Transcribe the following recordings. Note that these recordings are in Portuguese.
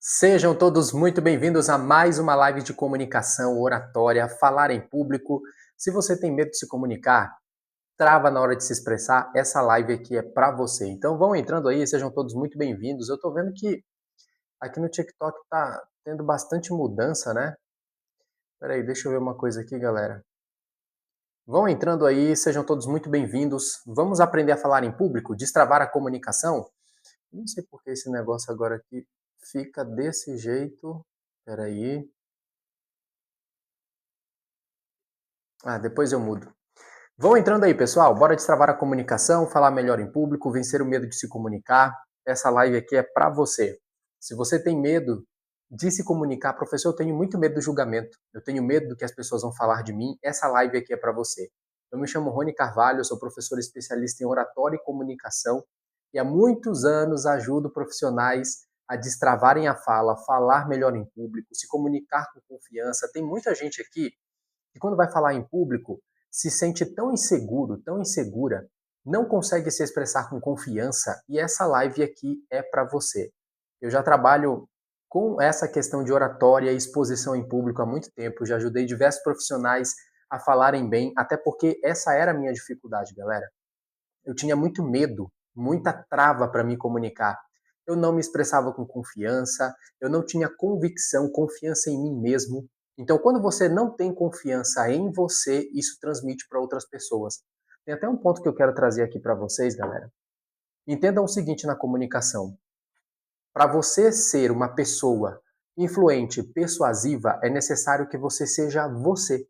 Sejam todos muito bem-vindos a mais uma live de comunicação, oratória, falar em público. Se você tem medo de se comunicar, trava na hora de se expressar, essa live aqui é para você. Então vão entrando aí, sejam todos muito bem-vindos. Eu tô vendo que aqui no TikTok tá tendo bastante mudança, né? Peraí, deixa eu ver uma coisa aqui, galera. Vão entrando aí, sejam todos muito bem-vindos. Vamos aprender a falar em público, destravar a comunicação? Não sei por que esse negócio agora aqui fica desse jeito. Peraí. Depois eu mudo. Vão entrando aí, pessoal. Bora destravar a comunicação, falar melhor em público, vencer o medo de se comunicar. Essa live aqui é para você. Se você tem medo de se comunicar, professor, eu tenho muito medo do julgamento. Eu tenho medo do que as pessoas vão falar de mim. Essa live aqui é para você. Eu me chamo Rony Carvalho, eu sou professor especialista em oratória e comunicação e há muitos anos ajudo profissionais a destravarem a fala, falar melhor em público, se comunicar com confiança. Tem muita gente aqui que quando vai falar em público se sente tão inseguro, tão insegura, não consegue se expressar com confiança e essa live aqui é para você. Eu já trabalho com essa questão de oratória e exposição em público há muito tempo, já ajudei diversos profissionais a falarem bem, até porque essa era a minha dificuldade, galera. Eu tinha muito medo, muita trava para me comunicar. Eu não me expressava com confiança, eu não tinha convicção, confiança em mim mesmo. Então, quando você não tem confiança em você, isso transmite para outras pessoas. Tem até um ponto que eu quero trazer aqui para vocês, galera. Entendam o seguinte na comunicação. Para você ser uma pessoa influente, persuasiva, é necessário que você seja você.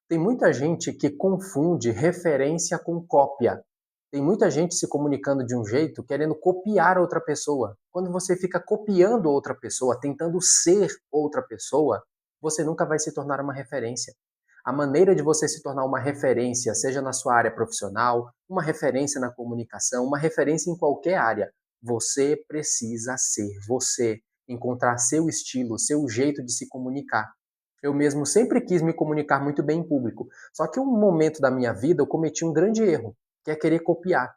Tem muita gente que confunde referência com cópia. Tem muita gente se comunicando de um jeito querendo copiar outra pessoa. Quando você fica copiando outra pessoa, tentando ser outra pessoa, você nunca vai se tornar uma referência. A maneira de você se tornar uma referência, seja na sua área profissional, uma referência na comunicação, uma referência em qualquer área, você precisa ser você, encontrar seu estilo, seu jeito de se comunicar. Eu mesmo sempre quis me comunicar muito bem em público, só que um momento da minha vida eu cometi um grande erro, que é querer copiar.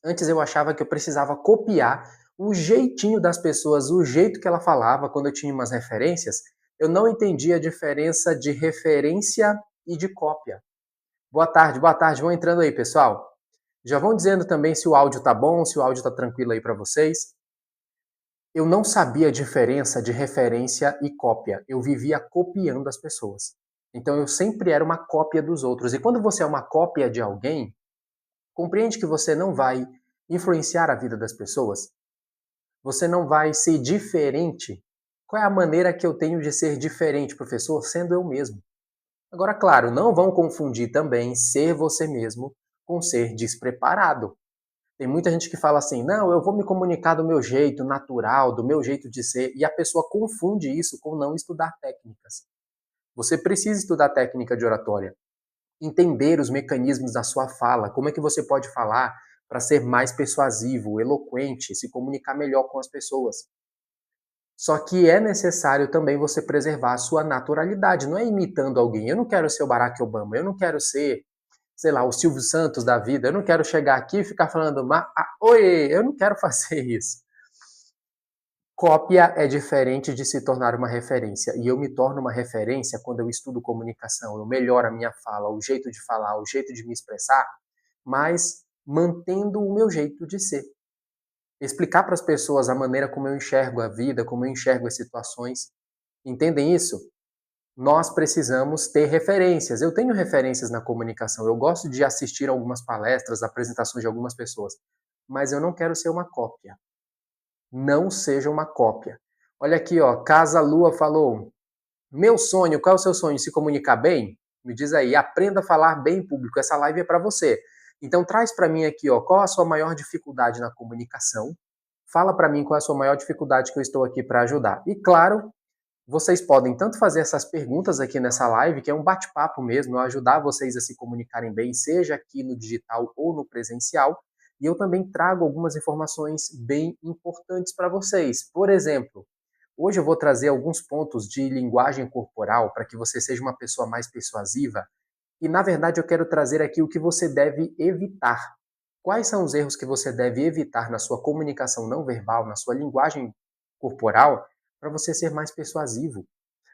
Antes eu achava que eu precisava copiar o jeitinho das pessoas, o jeito que ela falava quando eu tinha umas referências. Eu não entendia a diferença de referência e de cópia. Boa tarde, vão entrando aí, pessoal. Já vão dizendo também se o áudio tá bom, se o áudio tá tranquilo aí para vocês. Eu não sabia a diferença de referência e cópia. Eu vivia copiando as pessoas. Então eu sempre era uma cópia dos outros. E quando você é uma cópia de alguém, compreende que você não vai influenciar a vida das pessoas? Você não vai ser diferente? Qual é a maneira que eu tenho de ser diferente, professor? Sendo eu mesmo. Agora, claro, não vão confundir também ser você mesmo com ser despreparado. Tem muita gente que fala assim, não, eu vou me comunicar do meu jeito natural, do meu jeito de ser, e a pessoa confunde isso com não estudar técnicas. Você precisa estudar técnica de oratória, entender os mecanismos da sua fala, como é que você pode falar para ser mais persuasivo, eloquente, se comunicar melhor com as pessoas. Só que é necessário também você preservar a sua naturalidade, não é imitando alguém. Eu não quero ser o Barack Obama, eu não quero ser, sei lá, o Silvio Santos da vida, eu não quero chegar aqui e ficar falando, oi, eu não quero fazer isso. Cópia é diferente de se tornar uma referência, e eu me torno uma referência quando eu estudo comunicação, eu melhoro a minha fala, o jeito de falar, o jeito de me expressar, mas mantendo o meu jeito de ser. Explicar para as pessoas a maneira como eu enxergo a vida, como eu enxergo as situações. Entendem isso? Nós precisamos ter referências. Eu tenho referências na comunicação, eu gosto de assistir algumas palestras, apresentações de algumas pessoas, mas eu não quero ser uma cópia. Não seja uma cópia. Olha aqui, ó, Casa Lua falou: meu sonho, qual é o seu sonho? Se comunicar bem? Me diz aí, aprenda a falar bem em público. Essa live é para você. Então traz para mim aqui, ó, qual a sua maior dificuldade na comunicação? Fala para mim qual é a sua maior dificuldade que eu estou aqui para ajudar. E claro, vocês podem tanto fazer essas perguntas aqui nessa live, que é um bate-papo mesmo, eu ajudar vocês a se comunicarem bem, seja aqui no digital ou no presencial. E eu também trago algumas informações bem importantes para vocês. Por exemplo, hoje eu vou trazer alguns pontos de linguagem corporal para que você seja uma pessoa mais persuasiva. E na verdade eu quero trazer aqui o que você deve evitar. Quais são os erros que você deve evitar na sua comunicação não verbal, na sua linguagem corporal, para você ser mais persuasivo.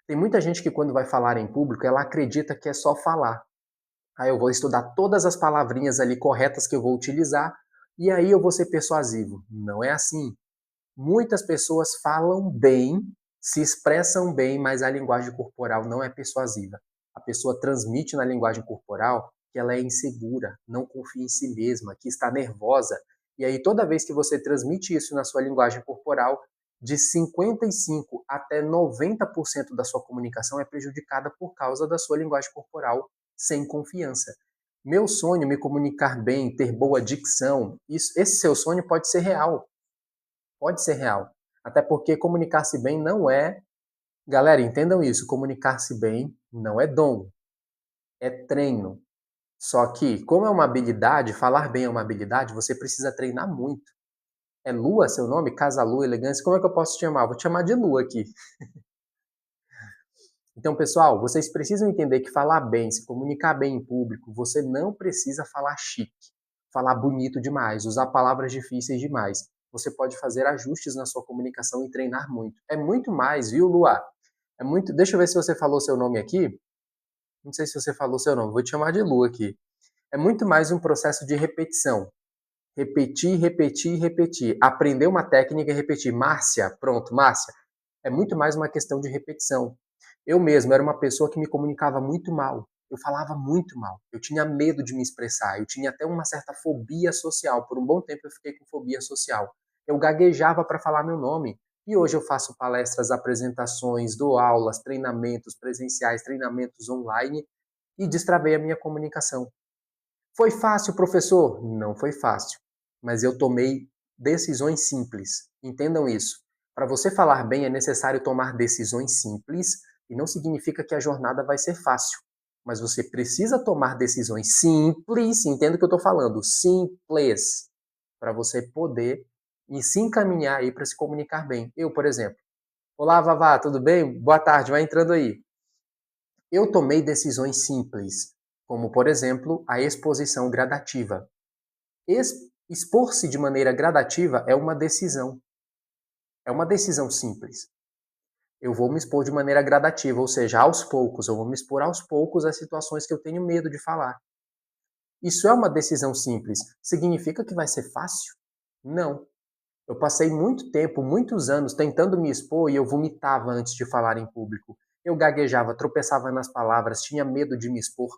Tem muita gente que quando vai falar em público, ela acredita que é só falar. Aí eu vou estudar todas as palavrinhas ali corretas que eu vou utilizar e aí eu vou ser persuasivo. Não é assim. Muitas pessoas falam bem, se expressam bem, mas a linguagem corporal não é persuasiva. A pessoa transmite na linguagem corporal que ela é insegura, não confia em si mesma, que está nervosa. E aí toda vez que você transmite isso na sua linguagem corporal, de 55 até 90% da sua comunicação é prejudicada por causa da sua linguagem corporal sem confiança. Meu sonho, me comunicar bem, ter boa dicção, esse seu sonho pode ser real. Pode ser real. Até porque comunicar-se bem não é. Galera, entendam isso: comunicar-se bem não é dom, é treino. Só que, como é uma habilidade, falar bem é uma habilidade, você precisa treinar muito. É Lua seu nome? Casa Lua, elegância? Como é que eu posso te chamar? Vou te chamar de Lua aqui. Então, pessoal, vocês precisam entender que falar bem, se comunicar bem em público, você não precisa falar chique, falar bonito demais, usar palavras difíceis demais. Você pode fazer ajustes na sua comunicação e treinar muito. É muito mais, viu, Lua? É muito. Deixa eu ver se você falou seu nome aqui. Não sei se você falou seu nome, vou te chamar de Lua aqui. É muito mais um processo de repetição. Repetir, repetir, repetir. Aprender uma técnica e repetir. Márcia, pronto, Márcia. É muito mais uma questão de repetição. Eu mesmo era uma pessoa que me comunicava muito mal. Eu falava muito mal. Eu tinha medo de me expressar. Eu tinha até uma certa fobia social. Por um bom tempo eu fiquei com fobia social. Eu gaguejava para falar meu nome. E hoje eu faço palestras, apresentações, dou aulas, treinamentos presenciais, treinamentos online e destravei a minha comunicação. Foi fácil, professor? Não foi fácil, mas eu tomei decisões simples. Entendam isso. Para você falar bem, é necessário tomar decisões simples e não significa que a jornada vai ser fácil. Mas você precisa tomar decisões simples, entenda o que eu estou falando, simples, para você poder e se encaminhar aí para se comunicar bem. Eu, por exemplo, olá, Vavá, tudo bem? Boa tarde, vai entrando aí. Eu tomei decisões simples, como, por exemplo, a exposição gradativa. Expor-se de maneira gradativa é uma decisão simples. Eu vou me expor de maneira gradativa, ou seja, aos poucos, eu vou me expor aos poucos às situações que eu tenho medo de falar. Isso é uma decisão simples. Significa que vai ser fácil? Não. Eu passei muito tempo, muitos anos, tentando me expor e eu vomitava antes de falar em público. Eu gaguejava, tropeçava nas palavras, tinha medo de me expor.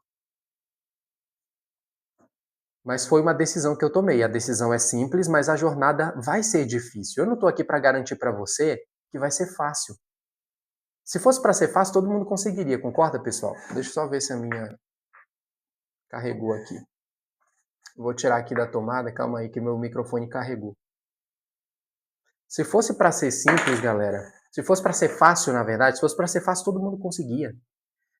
Mas foi uma decisão que eu tomei. A decisão é simples, mas a jornada vai ser difícil. Eu não estou aqui para garantir para você que vai ser fácil. Se fosse para ser fácil, todo mundo conseguiria, concorda, pessoal? Deixa eu só ver se a minha carregou aqui. Vou tirar aqui da tomada, calma aí que meu microfone carregou. Se fosse para ser simples, galera, se fosse para ser fácil, na verdade, se fosse para ser fácil, todo mundo conseguia.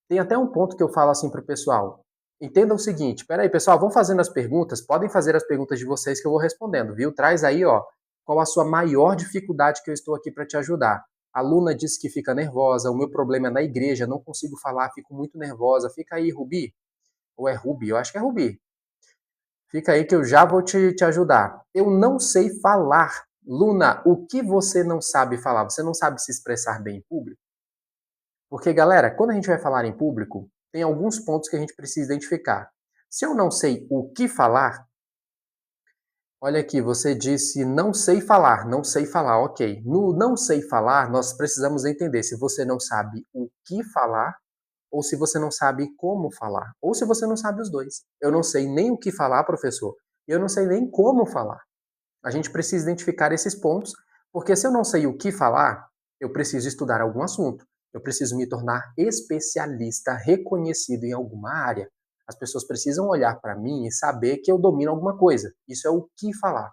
Tem até um ponto que eu falo assim pro pessoal. Entenda o seguinte, peraí, pessoal, vão fazendo as perguntas, podem fazer as perguntas de vocês que eu vou respondendo, viu? Traz aí, ó, qual a sua maior dificuldade que eu estou aqui para te ajudar. A Luna disse que fica nervosa, o meu problema é na igreja, não consigo falar, fico muito nervosa. Fica aí, Rubi. Ou é Rubi? Eu acho que é Rubi. Fica aí que eu já vou te ajudar. Eu não sei falar. Luna, o que você não sabe falar? Você não sabe se expressar bem em público? Porque, galera, quando a gente vai falar em público, tem alguns pontos que a gente precisa identificar. Se eu não sei o que falar, olha aqui, você disse não sei falar, não sei falar, ok. No não sei falar, nós precisamos entender se você não sabe o que falar ou se você não sabe como falar, ou se você não sabe os dois. Eu não sei nem o que falar, professor, e eu não sei nem como falar. A gente precisa identificar esses pontos, porque se eu não sei o que falar, eu preciso estudar algum assunto. Eu preciso me tornar especialista, reconhecido em alguma área. As pessoas precisam olhar para mim e saber que eu domino alguma coisa. Isso é o que falar.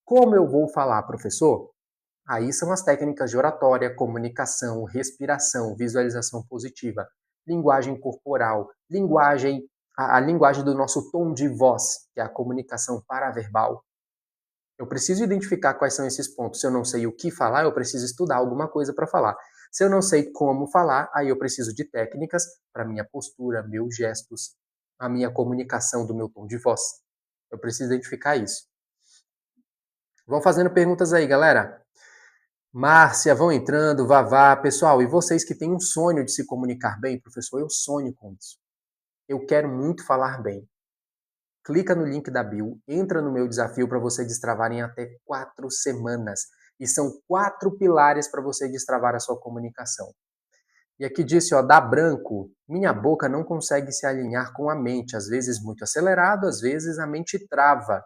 Como eu vou falar, professor? Aí são as técnicas de oratória, comunicação, respiração, visualização positiva, linguagem corporal, a linguagem do nosso tom de voz, que é a comunicação paraverbal. Eu preciso identificar quais são esses pontos. Se eu não sei o que falar, eu preciso estudar alguma coisa para falar. Se eu não sei como falar, aí eu preciso de técnicas para minha postura, meus gestos, a minha comunicação do meu tom de voz. Eu preciso identificar isso. Vão fazendo perguntas aí, galera. Márcia, vão entrando, Vavá, pessoal, e vocês que têm um sonho de se comunicar bem, professor, eu sonho com isso. Eu quero muito falar bem. Clica no link da bio, entra no meu desafio para você destravar em até 4 semanas. E são 4 pilares para você destravar a sua comunicação. E aqui disse, ó, dá branco, minha boca não consegue se alinhar com a mente, às vezes muito acelerado, às vezes a mente trava.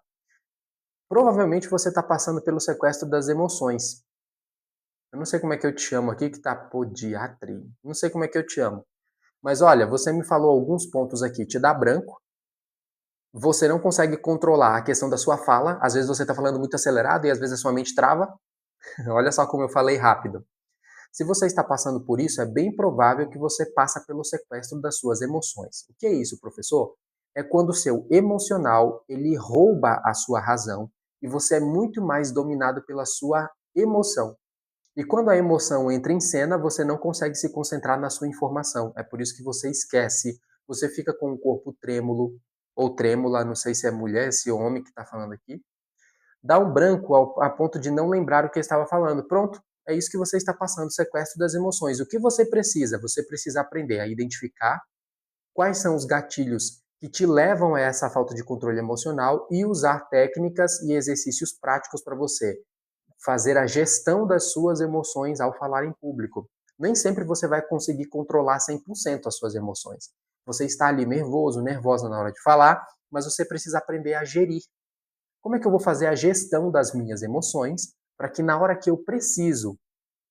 Provavelmente você está passando pelo sequestro das emoções. Eu não sei como é que eu te chamo aqui, que tá podiatria. Não sei como é que eu te chamo. Mas olha, você me falou alguns pontos aqui. Te dá branco, você não consegue controlar a questão da sua fala. Às vezes você está falando muito acelerado e às vezes a sua mente trava. Olha só como eu falei rápido. Se você está passando por isso, é bem provável que você passe pelo sequestro das suas emoções. O que é isso, professor? É quando o seu emocional ele rouba a sua razão e você é muito mais dominado pela sua emoção. E quando a emoção entra em cena, você não consegue se concentrar na sua informação. É por isso que você esquece, você fica com o corpo trêmulo ou trêmula, não sei se é mulher, se é homem que está falando aqui. Dá um branco a ponto de não lembrar o que estava falando. Pronto, é isso que você está passando, sequestro das emoções. O que você precisa? Você precisa aprender a identificar quais são os gatilhos que te levam a essa falta de controle emocional e usar técnicas e exercícios práticos para você fazer a gestão das suas emoções ao falar em público. Nem sempre você vai conseguir controlar 100% as suas emoções. Você está ali nervoso, nervosa na hora de falar, mas você precisa aprender a gerir. Como é que eu vou fazer a gestão das minhas emoções para que na hora que eu preciso,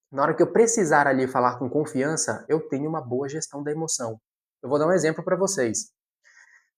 na hora que eu precisar ali falar com confiança, eu tenha uma boa gestão da emoção? Eu vou dar um exemplo para vocês.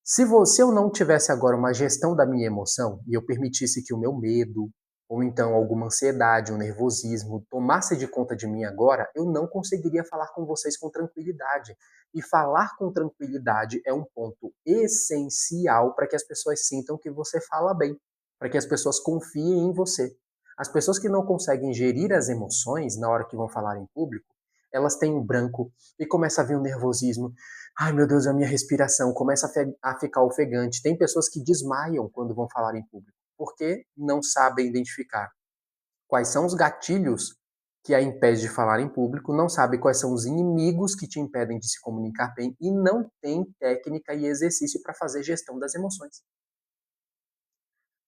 Se eu não tivesse agora uma gestão da minha emoção e eu permitisse que o meu medo, ou então alguma ansiedade, um nervosismo tomasse de conta de mim agora, eu não conseguiria falar com vocês com tranquilidade. E falar com tranquilidade é um ponto essencial para que as pessoas sintam que você fala bem, para que as pessoas confiem em você. As pessoas que não conseguem gerir as emoções na hora que vão falar em público, elas têm um branco e começa a vir um nervosismo. Ai, meu Deus, a minha respiração começa a ficar ofegante. Tem pessoas que desmaiam quando vão falar em público, porque não sabem identificar quais são os gatilhos que a impede de falar em público, não sabe quais são os inimigos que te impedem de se comunicar bem e não tem técnica e exercício para fazer gestão das emoções.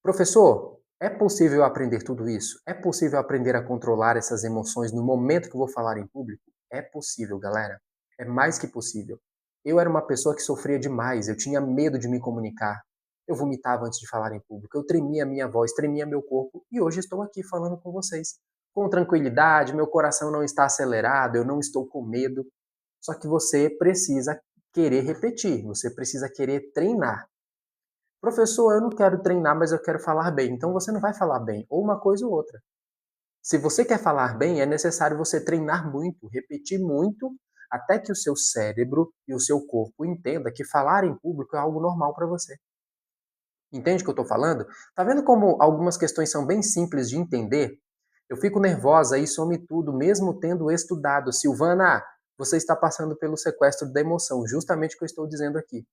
Professor, é possível aprender tudo isso? É possível aprender a controlar essas emoções no momento que eu vou falar em público? É possível, galera. É mais que possível. Eu era uma pessoa que sofria demais, eu tinha medo de me comunicar. Eu vomitava antes de falar em público, eu tremia minha voz, tremia meu corpo e hoje estou aqui falando com vocês. Com tranquilidade, meu coração não está acelerado, eu não estou com medo. Só que você precisa querer repetir, você precisa querer treinar. Professor, eu não quero treinar, mas eu quero falar bem. Então você não vai falar bem, ou uma coisa ou outra. Se você quer falar bem, é necessário você treinar muito, repetir muito, até que o seu cérebro e o seu corpo entenda que falar em público é algo normal para você. Entende o que eu estou falando? Tá vendo como algumas questões são bem simples de entender? Eu fico nervosa e some tudo, mesmo tendo estudado. Silvana, você está passando pelo sequestro da emoção, justamente o que eu estou dizendo aqui.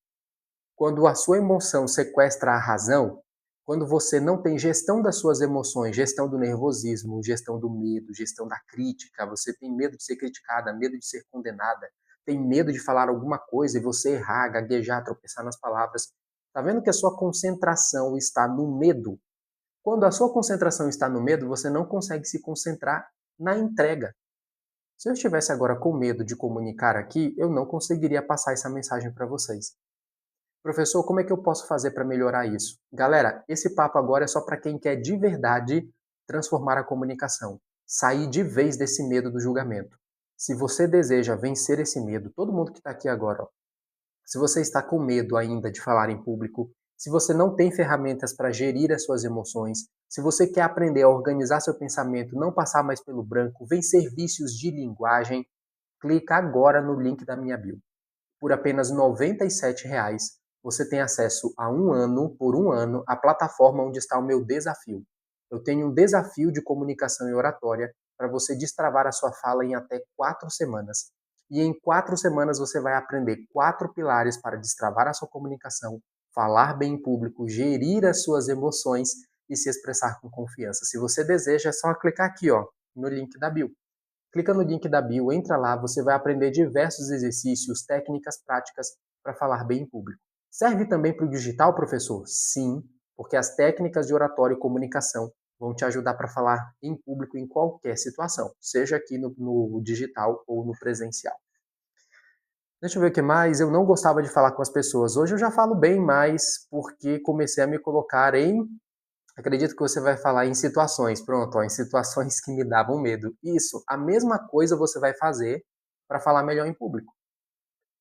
Quando a sua emoção sequestra a razão, quando você não tem gestão das suas emoções, gestão do nervosismo, gestão do medo, gestão da crítica, você tem medo de ser criticada, medo de ser condenada, tem medo de falar alguma coisa e você errar, gaguejar, tropeçar nas palavras. Tá vendo que a sua concentração está no medo? Quando a sua concentração está no medo, você não consegue se concentrar na entrega. Se eu estivesse agora com medo de comunicar aqui, eu não conseguiria passar essa mensagem para vocês. Professor, como é que eu posso fazer para melhorar isso? Galera, esse papo agora é só para quem quer de verdade transformar a comunicação, sair de vez desse medo do julgamento. Se você deseja vencer esse medo, todo mundo que está aqui agora, ó, se você está com medo ainda de falar em público, se você não tem ferramentas para gerir as suas emoções, se você quer aprender a organizar seu pensamento, não passar mais pelo branco, vencer vícios de linguagem, clica agora no link da minha bio. Por apenas R$ 97,00, você tem acesso a um ano, por um ano, à plataforma onde está o meu desafio. Eu tenho um desafio de comunicação e oratória para você destravar a sua fala em até 4 semanas. E em 4 semanas você vai aprender 4 pilares para destravar a sua comunicação, falar bem em público, gerir as suas emoções e se expressar com confiança. Se você deseja, é só clicar aqui, ó, no link da bio. Clica no link da bio, entra lá, você vai aprender diversos exercícios, técnicas práticas para falar bem em público. Serve também para o digital, professor? Sim, porque as técnicas de oratória e comunicação vão te ajudar para falar em público em qualquer situação, seja aqui no digital ou no presencial. Deixa eu ver o que mais. Eu não gostava de falar com as pessoas. Hoje eu já falo bem mais porque comecei a me colocar em. Acredito que você vai falar em situações. Pronto, ó, em situações que me davam medo. Isso, a mesma coisa você vai fazer para falar melhor em público.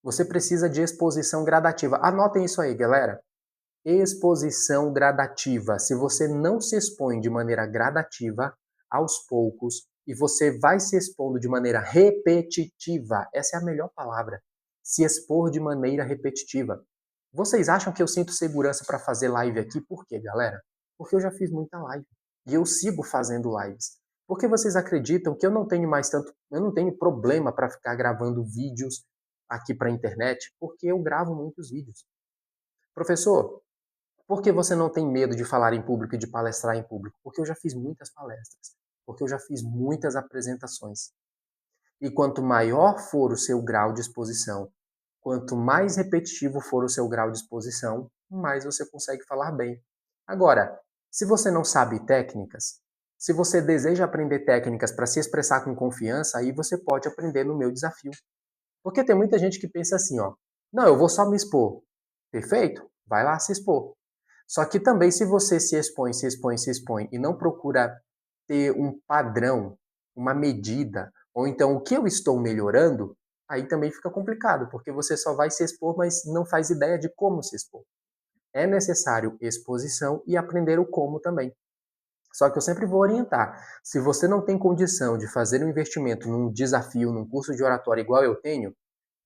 Você precisa de exposição gradativa. Anotem isso aí, galera. Exposição gradativa. Se você não se expõe de maneira gradativa, aos poucos, e você vai se expondo de maneira repetitiva, essa é a melhor palavra. Se expor de maneira repetitiva. Vocês acham que eu sinto segurança para fazer live aqui? Por quê, galera? Porque eu já fiz muita live. E eu sigo fazendo lives. Porque vocês acreditam que eu não tenho mais tanto, eu não tenho problema para ficar gravando vídeos aqui para a internet? Porque eu gravo muitos vídeos. Professor, por que você não tem medo de falar em público e de palestrar em público? Porque eu já fiz muitas palestras. Porque eu já fiz muitas apresentações. E quanto maior for o seu grau de exposição, quanto mais repetitivo for o seu grau de exposição, mais você consegue falar bem. Agora, se você não sabe técnicas, se você deseja aprender técnicas para se expressar com confiança, aí você pode aprender no meu desafio. Porque tem muita gente que pensa assim, ó, não, eu vou só me expor. Perfeito? Vai lá se expor. Só que também se você se expõe, se expõe, se expõe e não procura ter um padrão, uma medida, ou então o que eu estou melhorando, aí também fica complicado, porque você só vai se expor, mas não faz ideia de como se expor. É necessário exposição e aprender o como também. Só que eu sempre vou orientar. Se você não tem condição de fazer um investimento num desafio, num curso de oratória igual eu tenho,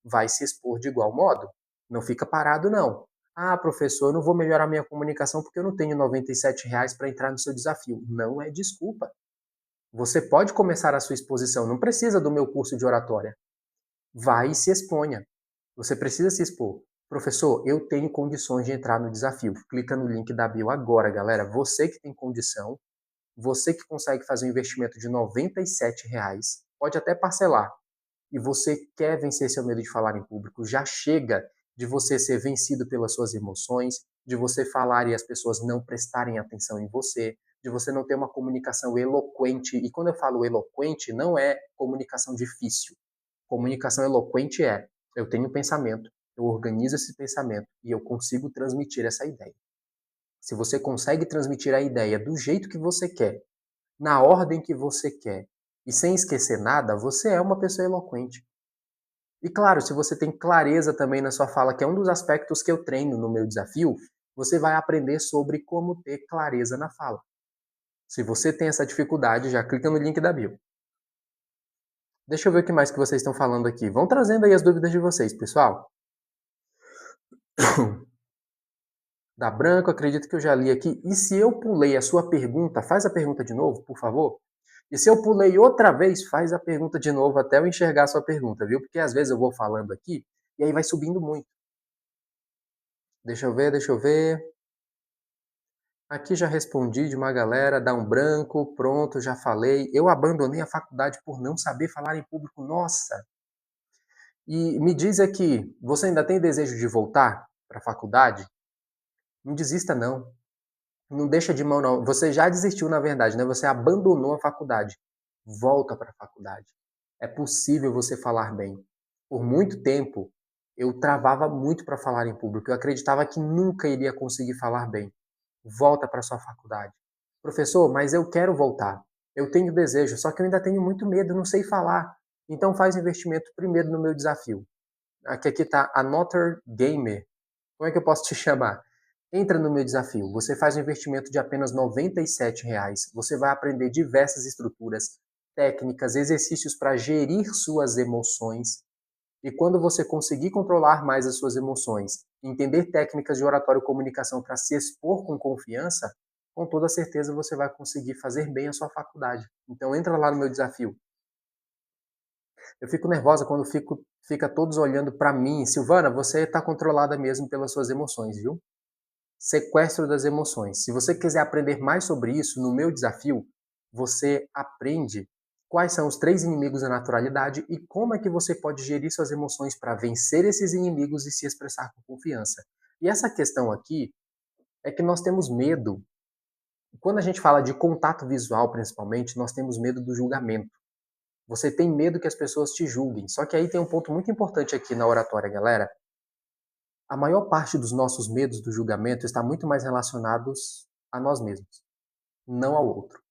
vai se expor de igual modo. Não fica parado, não. Ah, professor, eu não vou melhorar minha comunicação porque eu não tenho R$ 97 para entrar no seu desafio. Não é desculpa. Você pode começar a sua exposição, não precisa do meu curso de oratória. Vai e se exponha. Você precisa se expor. Professor, eu tenho condições de entrar no desafio. Clica no link da bio agora, galera. Você que tem condição, você que consegue fazer um investimento de R$ 97, pode até parcelar, e você quer vencer seu medo de falar em público, já chega de você ser vencido pelas suas emoções, de você falar e as pessoas não prestarem atenção em você, de você não ter uma comunicação eloquente. E quando eu falo eloquente, não é comunicação difícil. Comunicação eloquente é: eu tenho um pensamento, eu organizo esse pensamento e eu consigo transmitir essa ideia. Se você consegue transmitir a ideia do jeito que você quer, na ordem que você quer, e sem esquecer nada, você é uma pessoa eloquente. E claro, se você tem clareza também na sua fala, que é um dos aspectos que eu treino no meu desafio, você vai aprender sobre como ter clareza na fala. Se você tem essa dificuldade, já clica no link da bio. Deixa eu ver o que mais que vocês estão falando aqui. Vão trazendo aí as dúvidas de vocês, pessoal. Da Branco, acredito que eu já li aqui. E se eu pulei a sua pergunta, faz a pergunta de novo, por favor. E se eu pulei outra vez, faz a pergunta de novo até eu enxergar a sua pergunta, viu? Porque às vezes eu vou falando aqui e aí vai subindo muito. Deixa eu ver, deixa eu ver. Aqui já respondi de uma galera, dá um branco, pronto, já falei. Eu abandonei a faculdade por não saber falar em público. Nossa! E me diz aqui, você ainda tem desejo de voltar para a faculdade? Não desista não. Não deixa de mão não. Você já desistiu, na verdade, né? Você abandonou a faculdade. Volta para a faculdade. É possível você falar bem. Por muito tempo, eu travava muito para falar em público. Eu acreditava que nunca iria conseguir falar bem. Volta para sua faculdade. Professor, mas eu quero voltar. Eu tenho desejo, só que eu ainda tenho muito medo, não sei falar. Então faz investimento primeiro no meu desafio. Aqui está a Notre Gamer. Como é que eu posso te chamar? Entra no meu desafio. Você faz um investimento de apenas R$ 97. Você vai aprender diversas estruturas, técnicas, exercícios para gerir suas emoções. E quando você conseguir controlar mais as suas emoções, entender técnicas de oratório e comunicação para se expor com confiança, com toda certeza você vai conseguir fazer bem a sua faculdade. Então entra lá no meu desafio. Eu fico nervosa quando fica todos olhando para mim. Silvana, você está controlada mesmo pelas suas emoções, viu? Sequestro das emoções. Se você quiser aprender mais sobre isso no meu desafio, você aprende quais são os 3 inimigos da naturalidade e como é que você pode gerir suas emoções para vencer esses inimigos e se expressar com confiança. E essa questão aqui é que nós temos medo. Quando a gente fala de contato visual, principalmente, nós temos medo do julgamento. Você tem medo que as pessoas te julguem. Só que aí tem um ponto muito importante aqui na oratória, galera. A maior parte dos nossos medos do julgamento está muito mais relacionados a nós mesmos, não ao outro.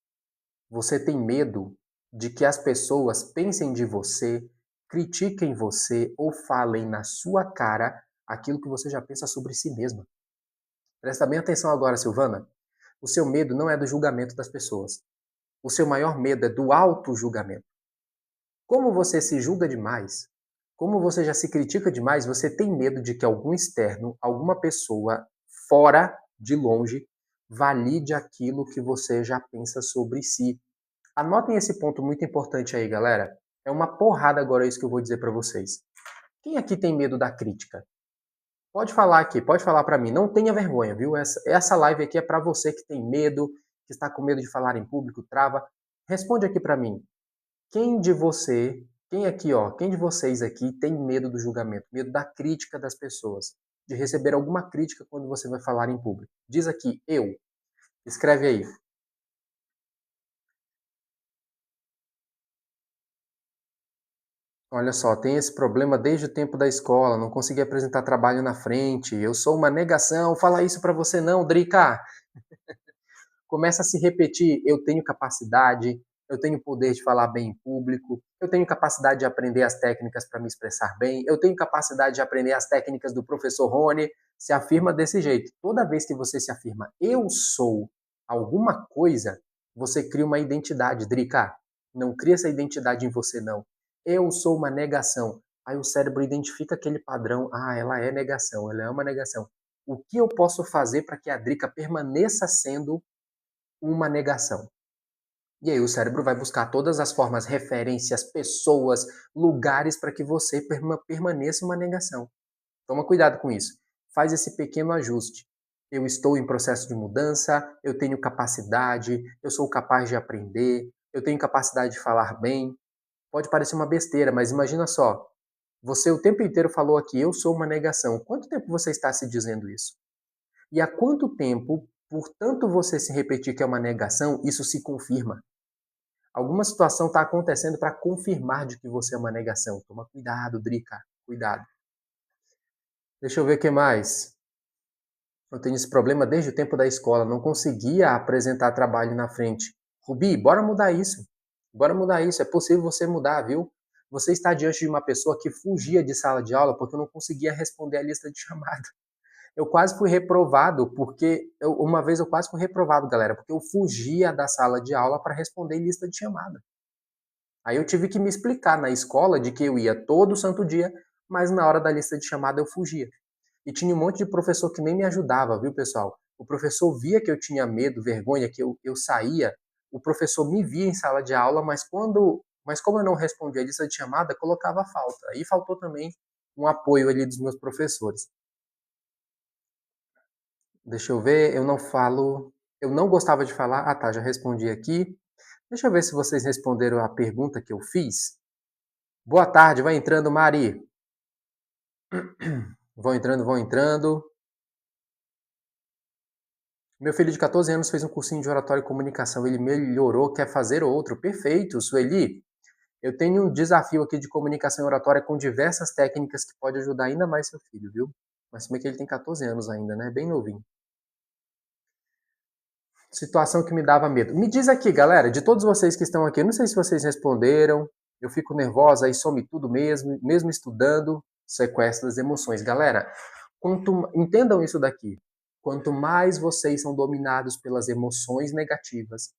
Você tem medo de que as pessoas pensem de você, critiquem você ou falem na sua cara aquilo que você já pensa sobre si mesma. Presta bem atenção agora, Silvana. O seu medo não é do julgamento das pessoas. O seu maior medo é do auto-julgamento. Como você se julga demais, como você já se critica demais, você tem medo de que algum externo, alguma pessoa fora, de longe, valide aquilo que você já pensa sobre si. Anotem esse ponto muito importante aí, galera. É uma porrada agora isso que eu vou dizer para vocês. Quem aqui tem medo da crítica? Pode falar aqui, pode falar para mim. Não tenha vergonha, viu? Essa live aqui é para você que tem medo, que está com medo de falar em público, trava. Responde aqui para mim. Quem de você, quem aqui, ó, quem de vocês aqui tem medo do julgamento, medo da crítica das pessoas, de receber alguma crítica quando você vai falar em público? Diz aqui, eu. Escreve aí. Olha só, tem esse problema desde o tempo da escola, não consegui apresentar trabalho na frente, eu sou uma negação, fala isso pra você não, Drica. Começa a se repetir, eu tenho capacidade, eu tenho poder de falar bem em público, eu tenho capacidade de aprender as técnicas para me expressar bem, eu tenho capacidade de aprender as técnicas do professor Rony, se afirma desse jeito. Toda vez que você se afirma, eu sou alguma coisa, você cria uma identidade, Drica. Não cria essa identidade em você, não. Eu sou uma negação. Aí o cérebro identifica aquele padrão. Ah, ela é negação, ela é uma negação. O que eu posso fazer para que a Drica permaneça sendo uma negação? E aí o cérebro vai buscar todas as formas, referências, pessoas, lugares para que você permaneça uma negação. Toma cuidado com isso. Faz esse pequeno ajuste. Eu estou em processo de mudança, eu tenho capacidade, eu sou capaz de aprender, eu tenho capacidade de falar bem. Pode parecer uma besteira, mas imagina só. Você o tempo inteiro falou aqui, eu sou uma negação. Quanto tempo você está se dizendo isso? E há quanto tempo, por tanto você se repetir que é uma negação, isso se confirma? Alguma situação está acontecendo para confirmar de que você é uma negação. Toma cuidado, Drica. Cuidado. Deixa eu ver o que mais. Eu tenho esse problema desde o tempo da escola. Não conseguia apresentar trabalho na frente. Rubi, bora mudar isso. Bora mudar isso. É possível você mudar, viu? Você está diante de uma pessoa que fugia de sala de aula porque eu não conseguia responder a lista de chamada. Eu quase fui reprovado uma vez eu quase fui reprovado, galera, porque eu fugia da sala de aula para responder lista de chamada. Aí eu tive que me explicar na escola de que eu ia todo santo dia, mas na hora da lista de chamada eu fugia. E tinha um monte de professor que nem me ajudava, viu, pessoal? O professor via que eu tinha medo, vergonha, que eu saía. O professor me via em sala de aula, mas como eu não respondia a lista de chamada, colocava falta. Aí faltou também um apoio ali dos meus professores. Deixa eu ver, eu não gostava de falar. Ah, tá, já respondi aqui. Deixa eu ver se vocês responderam a pergunta que eu fiz. Boa tarde, vai entrando, Mari. Vão entrando, vão entrando. Meu filho de 14 anos fez um cursinho de oratória e comunicação. Ele melhorou, quer fazer outro. Perfeito, Sueli. Eu tenho um desafio aqui de comunicação e oratória com diversas técnicas que pode ajudar ainda mais seu filho, viu? Mas como é que ele tem 14 anos ainda, né? Bem novinho. Situação que me dava medo. Me diz aqui, galera, de todos vocês que estão aqui, eu não sei se vocês responderam. Eu fico nervosa, aí some tudo mesmo, mesmo estudando, sequestro das emoções. Galera, entendam isso daqui. Quanto mais vocês são dominados pelas emoções negativas,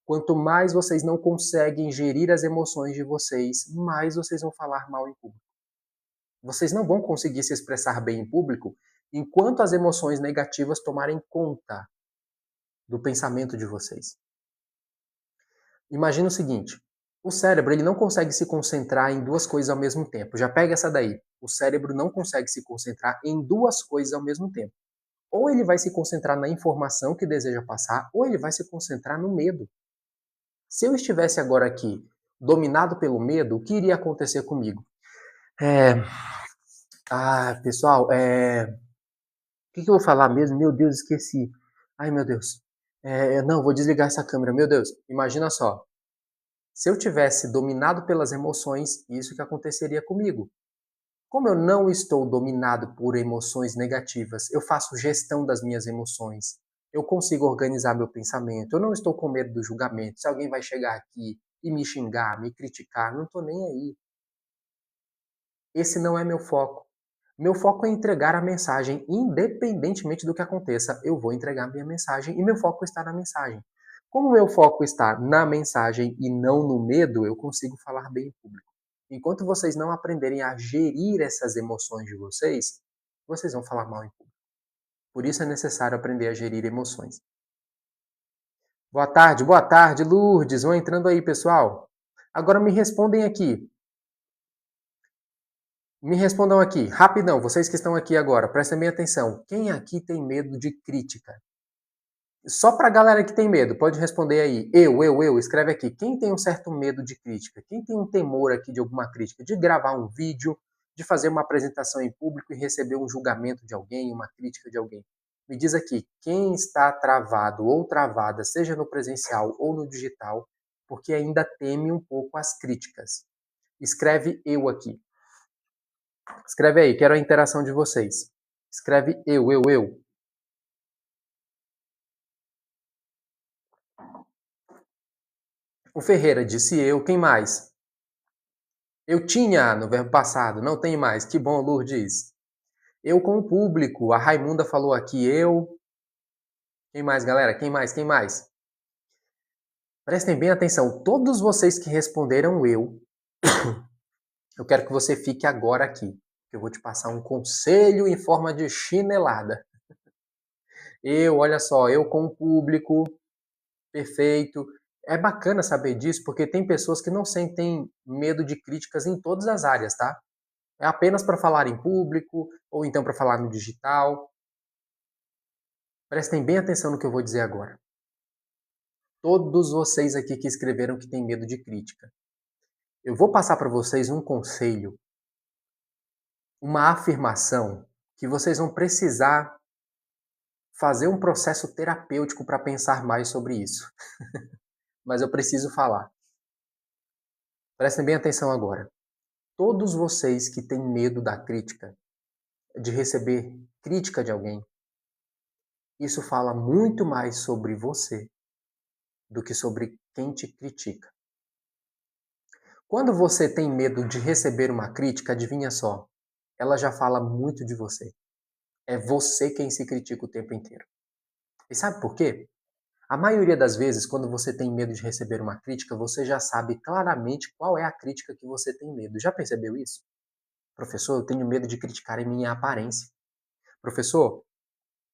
quanto mais vocês não conseguem gerir as emoções de vocês, mais vocês vão falar mal em público. Vocês não vão conseguir se expressar bem em público enquanto as emoções negativas tomarem conta do pensamento de vocês. Imagina o seguinte, o cérebro ele não consegue se concentrar em duas coisas ao mesmo tempo. Já pega essa daí. O cérebro não consegue se concentrar em duas coisas ao mesmo tempo. Ou ele vai se concentrar na informação que deseja passar, ou ele vai se concentrar no medo. Se eu estivesse agora aqui dominado pelo medo, o que iria acontecer comigo? É... pessoal, o que eu vou falar mesmo? Meu Deus, esqueci. Ai, meu Deus. Não, vou desligar essa câmera. Meu Deus, imagina só. Se eu tivesse dominado pelas emoções, isso que aconteceria comigo. Como eu não estou dominado por emoções negativas, eu faço gestão das minhas emoções. Eu consigo organizar meu pensamento. Eu não estou com medo do julgamento. Se alguém vai chegar aqui e me xingar, me criticar, não estou nem aí. Esse não é meu foco. Meu foco é entregar a mensagem, independentemente do que aconteça, eu vou entregar a minha mensagem e meu foco está na mensagem. Como meu foco está na mensagem e não no medo, eu consigo falar bem em público. Enquanto vocês não aprenderem a gerir essas emoções de vocês, vocês vão falar mal em público. Por isso é necessário aprender a gerir emoções. Boa tarde, Lourdes. Vão entrando aí, pessoal. Agora me respondem aqui. Me respondam aqui, rapidão, vocês que estão aqui agora, prestem bem atenção. Quem aqui tem medo de crítica? Só para a galera que tem medo, pode responder aí. Escreve aqui. Quem tem um certo medo de crítica? Quem tem um temor aqui de alguma crítica? De gravar um vídeo, de fazer uma apresentação em público e receber um julgamento de alguém, uma crítica de alguém? Me diz aqui, quem está travado ou travada, seja no presencial ou no digital, porque ainda teme um pouco as críticas? Escreve eu aqui. Escreve aí, quero a interação de vocês. Escreve eu. O Ferreira disse eu, quem mais? Eu tinha no verbo passado, não tem mais. Que bom, Lourdes. Eu com o público, a Raimunda falou aqui eu. Quem mais, galera? Quem mais? Quem mais? Prestem bem atenção, todos vocês que responderam eu quero que você fique agora aqui. Eu vou te passar um conselho em forma de chinelada. Olha só, eu com o público, perfeito. É bacana saber disso, porque tem pessoas que não sentem medo de críticas em todas as áreas, tá? É apenas para falar em público, ou então para falar no digital. Prestem bem atenção no que eu vou dizer agora. Todos vocês aqui que escreveram que têm medo de crítica. Eu vou passar para vocês um conselho, uma afirmação, que vocês vão precisar fazer um processo terapêutico para pensar mais sobre isso. Mas eu preciso falar. Prestem bem atenção agora. Todos vocês que têm medo da crítica, de receber crítica de alguém, isso fala muito mais sobre você do que sobre quem te critica. Quando você tem medo de receber uma crítica, adivinha só, ela já fala muito de você. É você quem se critica o tempo inteiro. E sabe por quê? A maioria das vezes, quando você tem medo de receber uma crítica, você já sabe claramente qual é a crítica que você tem medo. Já percebeu isso? Professor, eu tenho medo de criticarem minha aparência. Professor,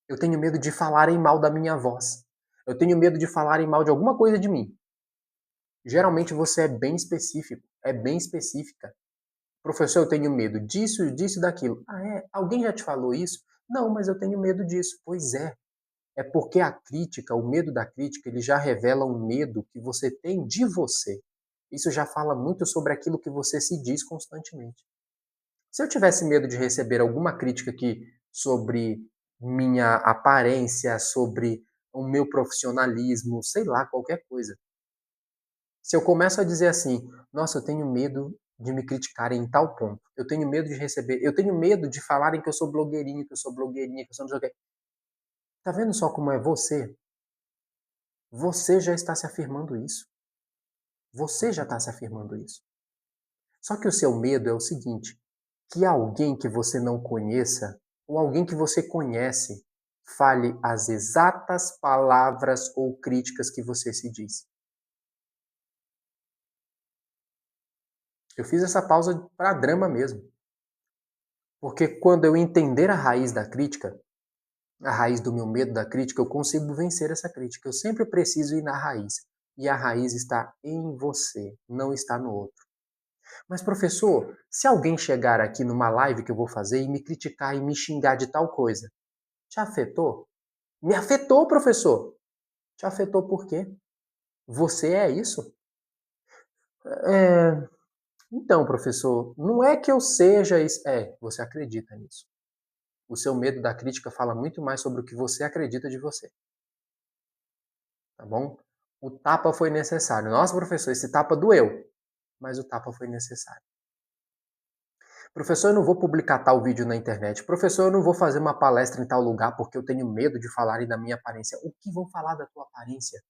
eu tenho medo de falarem mal da minha voz. Eu tenho medo de falarem mal de alguma coisa de mim. Geralmente você é bem específico, é bem específica. Professor, eu tenho medo disso, disso e daquilo. Ah, é? Alguém já te falou isso? Não, mas eu tenho medo disso. Pois é. É porque a crítica, o medo da crítica, ele já revela um medo que você tem de você. Isso já fala muito sobre aquilo que você se diz constantemente. Se eu tivesse medo de receber alguma crítica aqui sobre minha aparência, sobre o meu profissionalismo, sei lá, qualquer coisa. Se eu começo a dizer assim, nossa, eu tenho medo de me criticarem em tal ponto, eu tenho medo de receber, eu tenho medo de falarem que eu sou blogueirinho, que eu sou blogueirinha, que eu sou não sei o quê. Tá vendo só como é você? Você já está se afirmando isso. Você já está se afirmando isso. Só que o seu medo é o seguinte, que alguém que você não conheça, ou alguém que você conhece, fale as exatas palavras ou críticas que você se diz. Eu fiz essa pausa para drama mesmo. Porque quando eu entender a raiz da crítica, a raiz do meu medo da crítica, eu consigo vencer essa crítica. Eu sempre preciso ir na raiz. E a raiz está em você, não está no outro. Mas, professor, se alguém chegar aqui numa live que eu vou fazer e me criticar e me xingar de tal coisa, te afetou? Me afetou, professor. Te afetou por quê? Você é isso? É, então, professor, não é que eu seja isso. É, você acredita nisso. O seu medo da crítica fala muito mais sobre o que você acredita de você, tá bom? O tapa foi necessário. Nossa, professor, esse tapa doeu, mas o tapa foi necessário. Professor, eu não vou publicar tal vídeo na internet. Professor, eu não vou fazer uma palestra em tal lugar porque eu tenho medo de falarem da minha aparência. O que vão falar da tua aparência?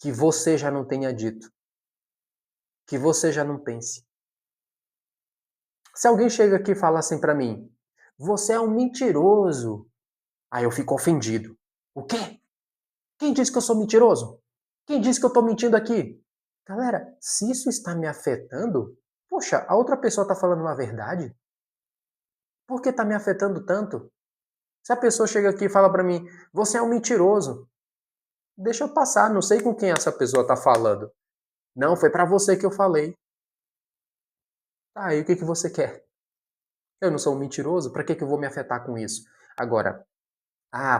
Que você já não tenha dito, que você já não pense. Se alguém chega aqui e fala assim pra mim, você é um mentiroso. Aí eu fico ofendido. O quê? Quem disse que eu sou mentiroso? Quem disse que eu tô mentindo aqui? Galera, se isso está me afetando, poxa, a outra pessoa tá falando uma verdade? Por que tá me afetando tanto? Se a pessoa chega aqui e fala pra mim, você é um mentiroso, deixa eu passar, não sei com quem essa pessoa tá falando. Não, foi pra você que eu falei. Tá, aí o que que você quer? Eu não sou um mentiroso? Pra que que eu vou me afetar com isso? Agora,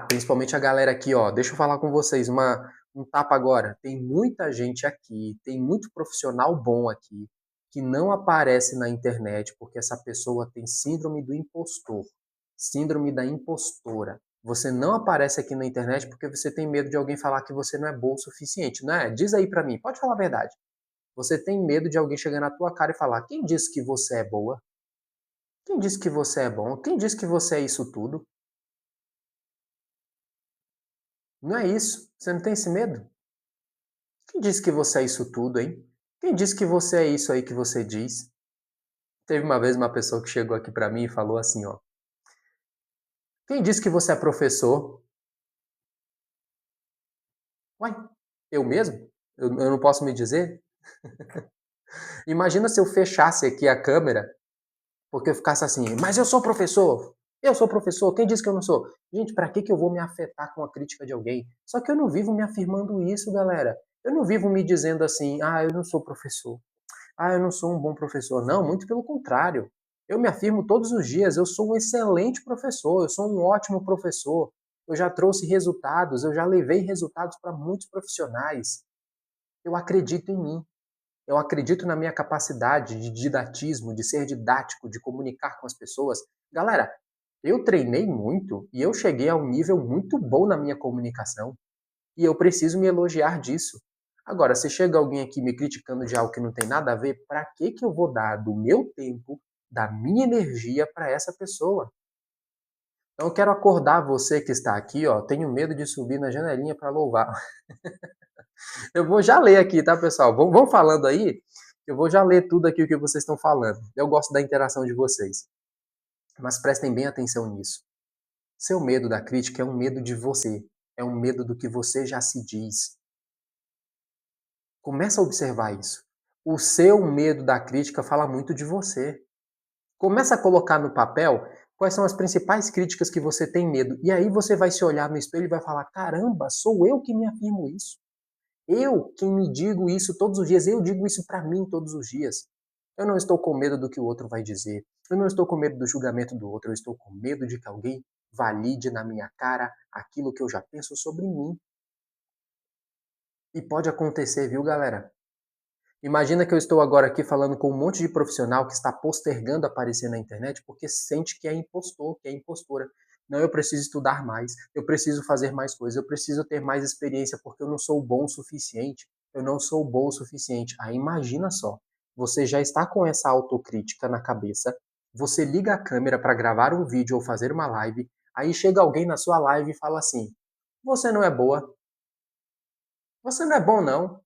principalmente a galera aqui, ó, deixa eu falar com vocês, um tapa agora. Tem muita gente aqui, tem muito profissional bom aqui, que não aparece na internet porque essa pessoa tem síndrome do impostor, síndrome da impostora. Você não aparece aqui na internet porque você tem medo de alguém falar que você não é bom o suficiente, não é? Diz aí pra mim, pode falar a verdade. Você tem medo de alguém chegar na tua cara e falar: quem disse que você é boa? Quem disse que você é bom? Quem disse que você é isso tudo? Não é isso. Você não tem esse medo? Quem disse que você é isso tudo, hein? Quem disse que você é isso aí que você diz? Teve uma vez uma pessoa que chegou aqui pra mim e falou assim, ó: quem disse que você é professor? Uai, eu mesmo? Eu não posso me dizer? Imagina se eu fechasse aqui a câmera, porque eu ficasse assim, mas eu sou professor! Eu sou professor, quem disse que eu não sou? Gente, pra que que eu vou me afetar com a crítica de alguém? Só que eu não vivo me afirmando isso, galera. Eu não vivo me dizendo assim, eu não sou professor. Eu não sou um bom professor. Não, muito pelo contrário. Eu me afirmo todos os dias, eu sou um excelente professor, eu sou um ótimo professor. Eu já trouxe resultados, eu já levei resultados para muitos profissionais. Eu acredito em mim. Eu acredito na minha capacidade de didatismo, de ser didático, de comunicar com as pessoas. Galera, eu treinei muito e eu cheguei a um nível muito bom na minha comunicação. E eu preciso me elogiar disso. Agora, se chega alguém aqui me criticando de algo que não tem nada a ver, para que que eu vou dar do meu tempo, da minha energia para essa pessoa? Então eu quero acordar você que está aqui, ó, tenho medo de subir na janelinha para louvar. Eu vou já ler aqui, tá, pessoal? Vão falando aí, eu vou já ler tudo aqui o que vocês estão falando. Eu gosto da interação de vocês. Mas prestem bem atenção nisso. Seu medo da crítica é um medo de você, é um medo do que você já se diz. Começa a observar isso. O seu medo da crítica fala muito de você. Começa a colocar no papel quais são as principais críticas que você tem medo. E aí você vai se olhar no espelho e vai falar: caramba, sou eu que me afirmo isso. Eu quem me digo isso todos os dias. Eu digo isso para mim todos os dias. Eu não estou com medo do que o outro vai dizer. Eu não estou com medo do julgamento do outro. Eu estou com medo de que alguém valide na minha cara aquilo que eu já penso sobre mim. E pode acontecer, viu, galera? Imagina que eu estou agora aqui falando com um monte de profissional que está postergando aparecer na internet porque sente que é impostor, que é impostora. Não, eu preciso estudar mais, eu preciso fazer mais coisas, eu preciso ter mais experiência porque eu não sou bom o suficiente, eu não sou bom o suficiente. Aí imagina só, você já está com essa autocrítica na cabeça, você liga a câmera para gravar um vídeo ou fazer uma live, aí chega alguém na sua live e fala assim: você não é boa, você não é bom não.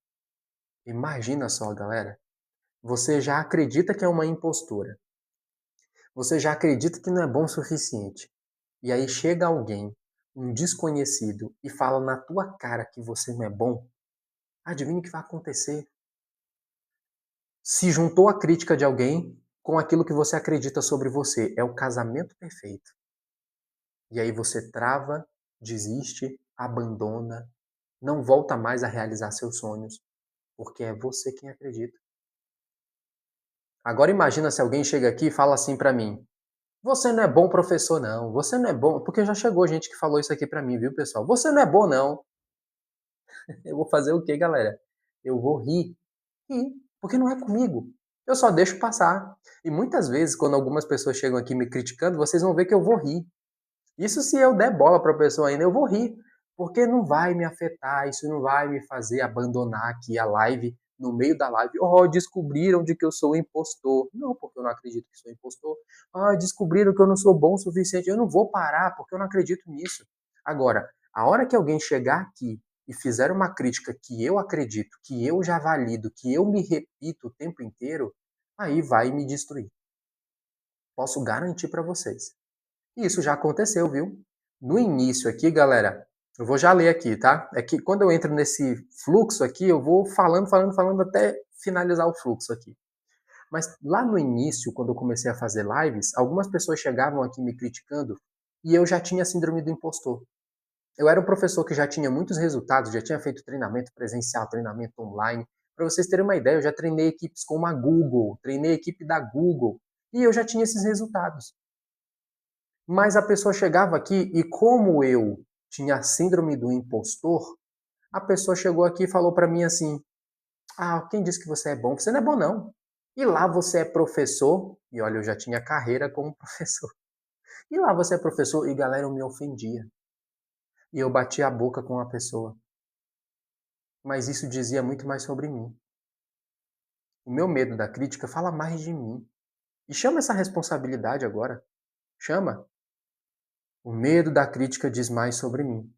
Imagina só, galera. Você já acredita que é uma impostura. Você já acredita que não é bom o suficiente. E aí chega alguém, um desconhecido, e fala na tua cara que você não é bom. Adivinha o que vai acontecer? Se juntou a crítica de alguém com aquilo que você acredita sobre você. É o casamento perfeito. E aí você trava, desiste, abandona, não volta mais a realizar seus sonhos, porque é você quem acredita. Agora imagina se alguém chega aqui e fala assim pra mim: você não é bom professor, não. Você não é bom. Porque já chegou gente que falou isso aqui pra mim, viu, pessoal? Você não é bom, não. Eu vou fazer o quê, galera? Eu vou rir. Rir. porque não é comigo. Eu só deixo passar. E muitas vezes, quando algumas pessoas chegam aqui me criticando, vocês vão ver que eu vou rir. Isso se eu der bola para a pessoa ainda, eu vou rir, porque não vai me afetar, isso não vai me fazer abandonar aqui a live, no meio da live. Oh, descobriram de que eu sou impostor. Não, porque eu não acredito que sou impostor. Ah, descobriram que eu não sou bom o suficiente. Eu não vou parar, porque eu não acredito nisso. Agora, a hora que alguém chegar aqui e fizer uma crítica que eu acredito, que eu já valido, que eu me repito o tempo inteiro, aí vai me destruir. Posso garantir para vocês. E isso já aconteceu, viu? No início aqui, galera, eu vou já ler aqui, tá? É que quando eu entro nesse fluxo aqui, eu vou falando até finalizar o fluxo aqui. Mas lá no início, quando eu comecei a fazer lives, algumas pessoas chegavam aqui me criticando e eu já tinha síndrome do impostor. Eu era um professor que já tinha muitos resultados, já tinha feito treinamento presencial, treinamento online. Para vocês terem uma ideia, eu já treinei equipes como a Google, treinei a equipe da Google e eu já tinha esses resultados. Mas a pessoa chegava aqui e como eu tinha a síndrome do impostor, a pessoa chegou aqui e falou para mim assim: "Ah, quem disse que você é bom? Você não é bom não. E lá você é professor", e olha, eu já tinha carreira como professor. "E lá você é professor", e galera, eu me ofendia. E eu batia a boca com a pessoa. Mas isso dizia muito mais sobre mim. O meu medo da crítica fala mais de mim. E chama essa responsabilidade agora. Chama. O medo da crítica diz mais sobre mim.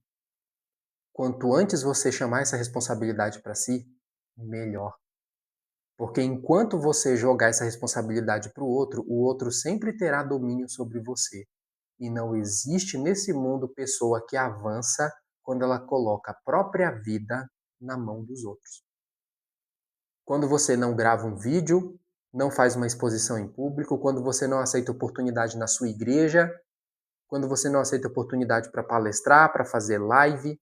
Quanto antes você chamar essa responsabilidade para si, melhor. Porque enquanto você jogar essa responsabilidade para o outro sempre terá domínio sobre você. E não existe nesse mundo pessoa que avança quando ela coloca a própria vida na mão dos outros. Quando você não grava um vídeo, não faz uma exposição em público, quando você não aceita oportunidade na sua igreja, quando você não aceita oportunidade para palestrar, para fazer live,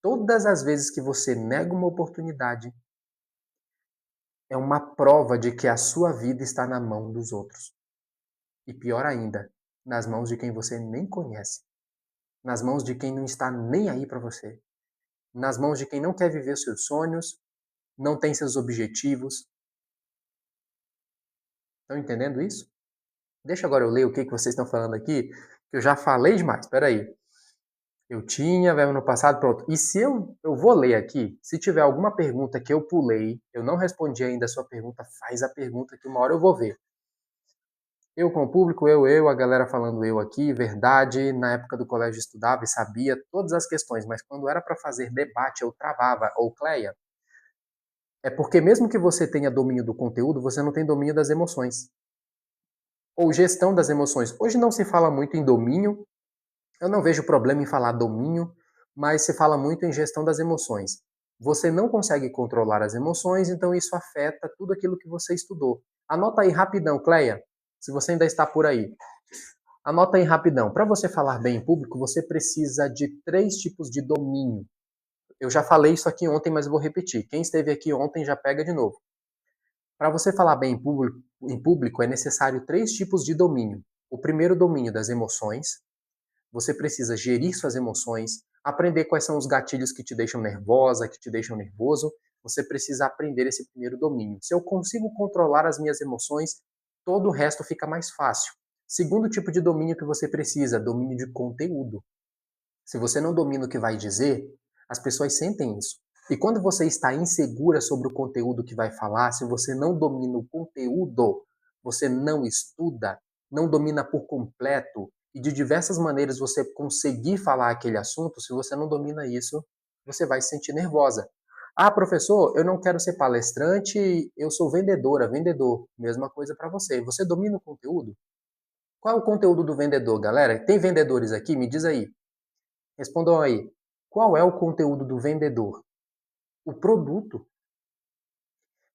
todas as vezes que você nega uma oportunidade, é uma prova de que a sua vida está na mão dos outros. E pior ainda, nas mãos de quem você nem conhece. Nas mãos de quem não está nem aí para você. Nas mãos de quem não quer viver seus sonhos, não tem seus objetivos. Estão entendendo isso? Deixa agora eu ler o que vocês estão falando aqui, que eu já falei demais. Espera aí. Eu tinha verbo no passado, pronto. E se eu vou ler aqui, se tiver alguma pergunta que eu pulei, eu não respondi ainda a sua pergunta, faz a pergunta que uma hora eu vou ver. Eu com o público, a galera falando eu aqui, verdade, na época do colégio estudava e sabia todas as questões, mas quando era para fazer debate eu travava, ou Cleia, é porque mesmo que você tenha domínio do conteúdo, você não tem domínio das emoções. Ou gestão das emoções. Hoje não se fala muito em domínio, eu não vejo problema em falar domínio, mas se fala muito em gestão das emoções. Você não consegue controlar as emoções, então isso afeta tudo aquilo que você estudou. Anota aí rapidão, Cleia, se você ainda está por aí. Anota aí rapidão. Para você falar bem em público, você precisa de 3 tipos de domínio. Eu já falei isso aqui ontem, mas vou repetir. Quem esteve aqui ontem já pega de novo. Para você falar bem em público, é necessário 3 tipos de domínio. O primeiro domínio das emoções. Você precisa gerir suas emoções, aprender quais são os gatilhos que te deixam nervosa, que te deixam nervoso. Você precisa aprender esse primeiro domínio. Se eu consigo controlar as minhas emoções, todo o resto fica mais fácil. Segundo tipo de domínio que você precisa, domínio de conteúdo. Se você não domina o que vai dizer, as pessoas sentem isso. E quando você está insegura sobre o conteúdo que vai falar, se você não domina o conteúdo, você não estuda, não domina por completo, e de diversas maneiras você conseguir falar aquele assunto, se você não domina isso, você vai se sentir nervosa. Ah, professor, eu não quero ser palestrante, eu sou vendedora, vendedor. Mesma coisa para você. Você domina o conteúdo? Qual é o conteúdo do vendedor, galera? Tem vendedores aqui? Me diz aí. Respondam aí. Qual é o conteúdo do vendedor? O produto.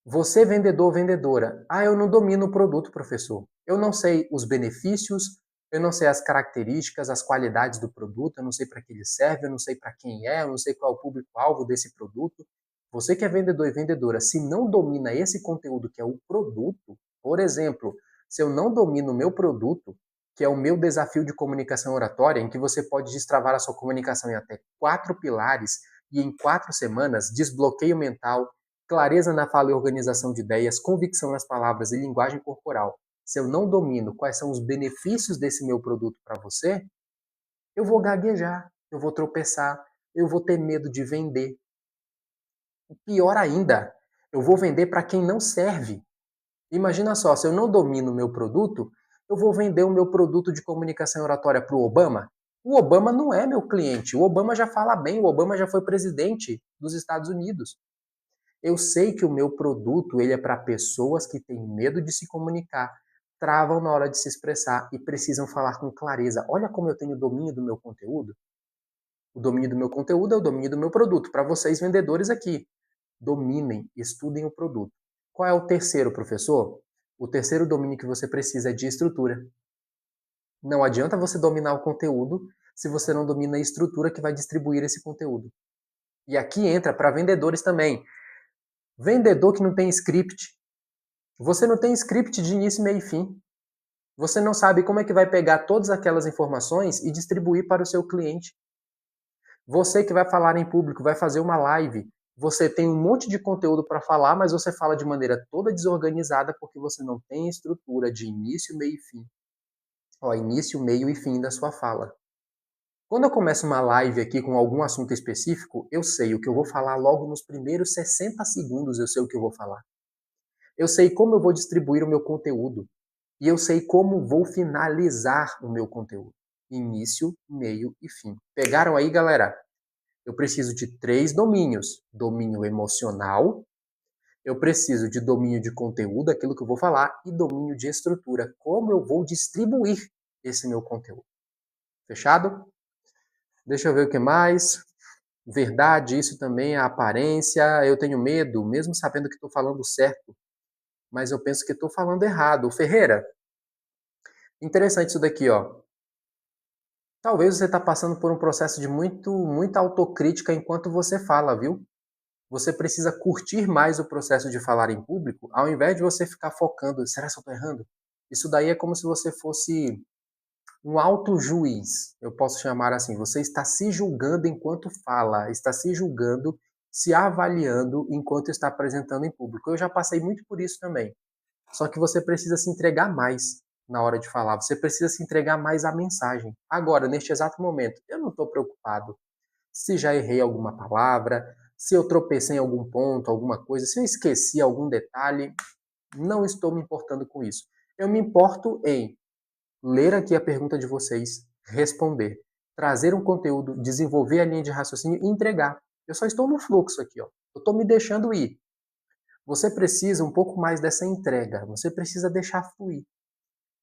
Você, vendedor, vendedora. Ah, eu não domino o produto, professor. Eu não sei os benefícios, eu não sei as características, as qualidades do produto, eu não sei para que ele serve, eu não sei para quem é, eu não sei qual é o público-alvo desse produto. Você que é vendedor e vendedora, se não domina esse conteúdo que é o produto, por exemplo, se eu não domino o meu produto, que é o meu desafio de comunicação oratória, em que você pode destravar a sua comunicação em até 4 pilares e em 4 semanas, desbloqueio mental, clareza na fala e organização de ideias, convicção nas palavras e linguagem corporal. Se eu não domino quais são os benefícios desse meu produto para você, eu vou gaguejar, eu vou tropeçar, eu vou ter medo de vender. Pior ainda, eu vou vender para quem não serve. Imagina só, se eu não domino o meu produto, eu vou vender o meu produto de comunicação oratória para o Obama? O Obama não é meu cliente. O Obama já fala bem, o Obama já foi presidente dos Estados Unidos. Eu sei que o meu produto ele é para pessoas que têm medo de se comunicar, travam na hora de se expressar e precisam falar com clareza. Olha como eu tenho domínio do meu conteúdo. O domínio do meu conteúdo é o domínio do meu produto. Para vocês vendedores aqui, dominem, estudem o produto. Qual é o terceiro, professor? O terceiro domínio que você precisa é de estrutura. Não adianta você dominar o conteúdo se você não domina a estrutura que vai distribuir esse conteúdo. E aqui entra para vendedores também. Vendedor que não tem script. Você não tem script de início, meio e fim. Você não sabe como é que vai pegar todas aquelas informações e distribuir para o seu cliente. Você que vai falar em público, vai fazer uma live, você tem um monte de conteúdo para falar, mas você fala de maneira toda desorganizada porque você não tem estrutura de início, meio e fim. Ó, início, meio e fim da sua fala. Quando eu começo uma live aqui com algum assunto específico, eu sei o que eu vou falar logo nos primeiros 60 segundos, eu sei o que eu vou falar. Eu sei como eu vou distribuir o meu conteúdo. E eu sei como vou finalizar o meu conteúdo. Início, meio e fim. Pegaram aí, galera? Eu preciso de 3 domínios. Domínio emocional, eu preciso de domínio de conteúdo, aquilo que eu vou falar, e domínio de estrutura, como eu vou distribuir esse meu conteúdo. Fechado? Deixa eu ver o que mais. Verdade, isso também é aparência. Eu tenho medo, mesmo sabendo que estou falando certo, mas eu penso que estou falando errado. Ferreira, interessante isso daqui, ó. Talvez você está passando por um processo de muita autocrítica enquanto você fala, viu? Você precisa curtir mais o processo de falar em público, ao invés de você ficar focando, será que eu estou errando? Isso daí é como se você fosse um autojuiz, eu posso chamar assim. Você está se julgando enquanto fala, está se julgando, se avaliando enquanto está apresentando em público. Eu já passei muito por isso também. Só que você precisa se entregar mais na hora de falar, você precisa se entregar mais à mensagem. Agora, neste exato momento, eu não estou preocupado se já errei alguma palavra, se eu tropecei em algum ponto, alguma coisa, se eu esqueci algum detalhe, não estou me importando com isso. Eu me importo em ler aqui a pergunta de vocês, responder, trazer um conteúdo, desenvolver a linha de raciocínio e entregar. Eu só estou no fluxo aqui, ó. Eu estou me deixando ir. Você precisa um pouco mais dessa entrega. Você precisa deixar fluir.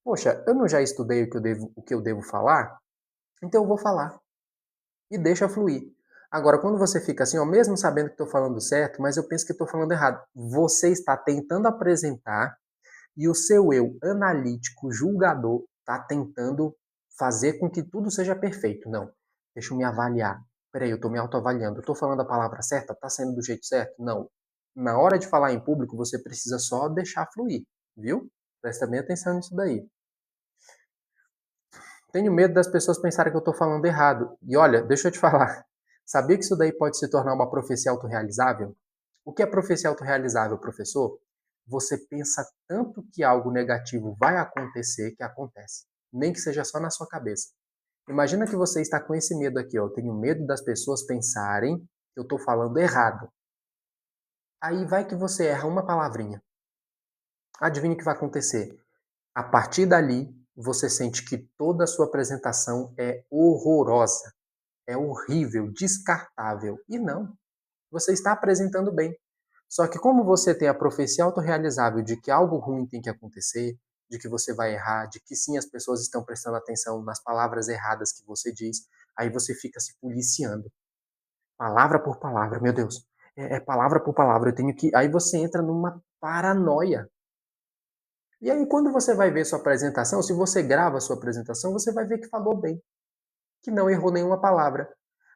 Poxa, eu não já estudei o que eu devo falar? Então eu vou falar. E deixa fluir. Agora, quando você fica assim, ó, mesmo sabendo que estou falando certo, mas eu penso que estou falando errado, você está tentando apresentar e o seu eu analítico, julgador, está tentando fazer com que tudo seja perfeito. Não, deixa eu me avaliar. Peraí, eu estou me autoavaliando. Eu estou falando a palavra certa? Está sendo do jeito certo? Não. Na hora de falar em público, você precisa só deixar fluir, viu? Presta bem atenção nisso daí. Tenho medo das pessoas pensarem que eu estou falando errado. E olha, deixa eu te falar. Sabia que isso daí pode se tornar uma profecia autorrealizável? O que é profecia autorrealizável, professor? Você pensa tanto que algo negativo vai acontecer que acontece. Nem que seja só na sua cabeça. Imagina que você está com esse medo aqui, ó. Eu tenho medo das pessoas pensarem que eu estou falando errado. Aí vai que você erra uma palavrinha. Adivinha o que vai acontecer? A partir dali, você sente que toda a sua apresentação é horrorosa, é horrível, descartável. E não, você está apresentando bem. Só que como você tem a profecia autorrealizável de que algo ruim tem que acontecer, de que você vai errar, de que sim, as pessoas estão prestando atenção nas palavras erradas que você diz, aí você fica se policiando. Palavra por palavra, meu Deus. É palavra por palavra, eu tenho que. Aí você entra numa paranoia. E aí, quando você vai ver sua apresentação, se você grava a sua apresentação, você vai ver que falou bem, que não errou nenhuma palavra.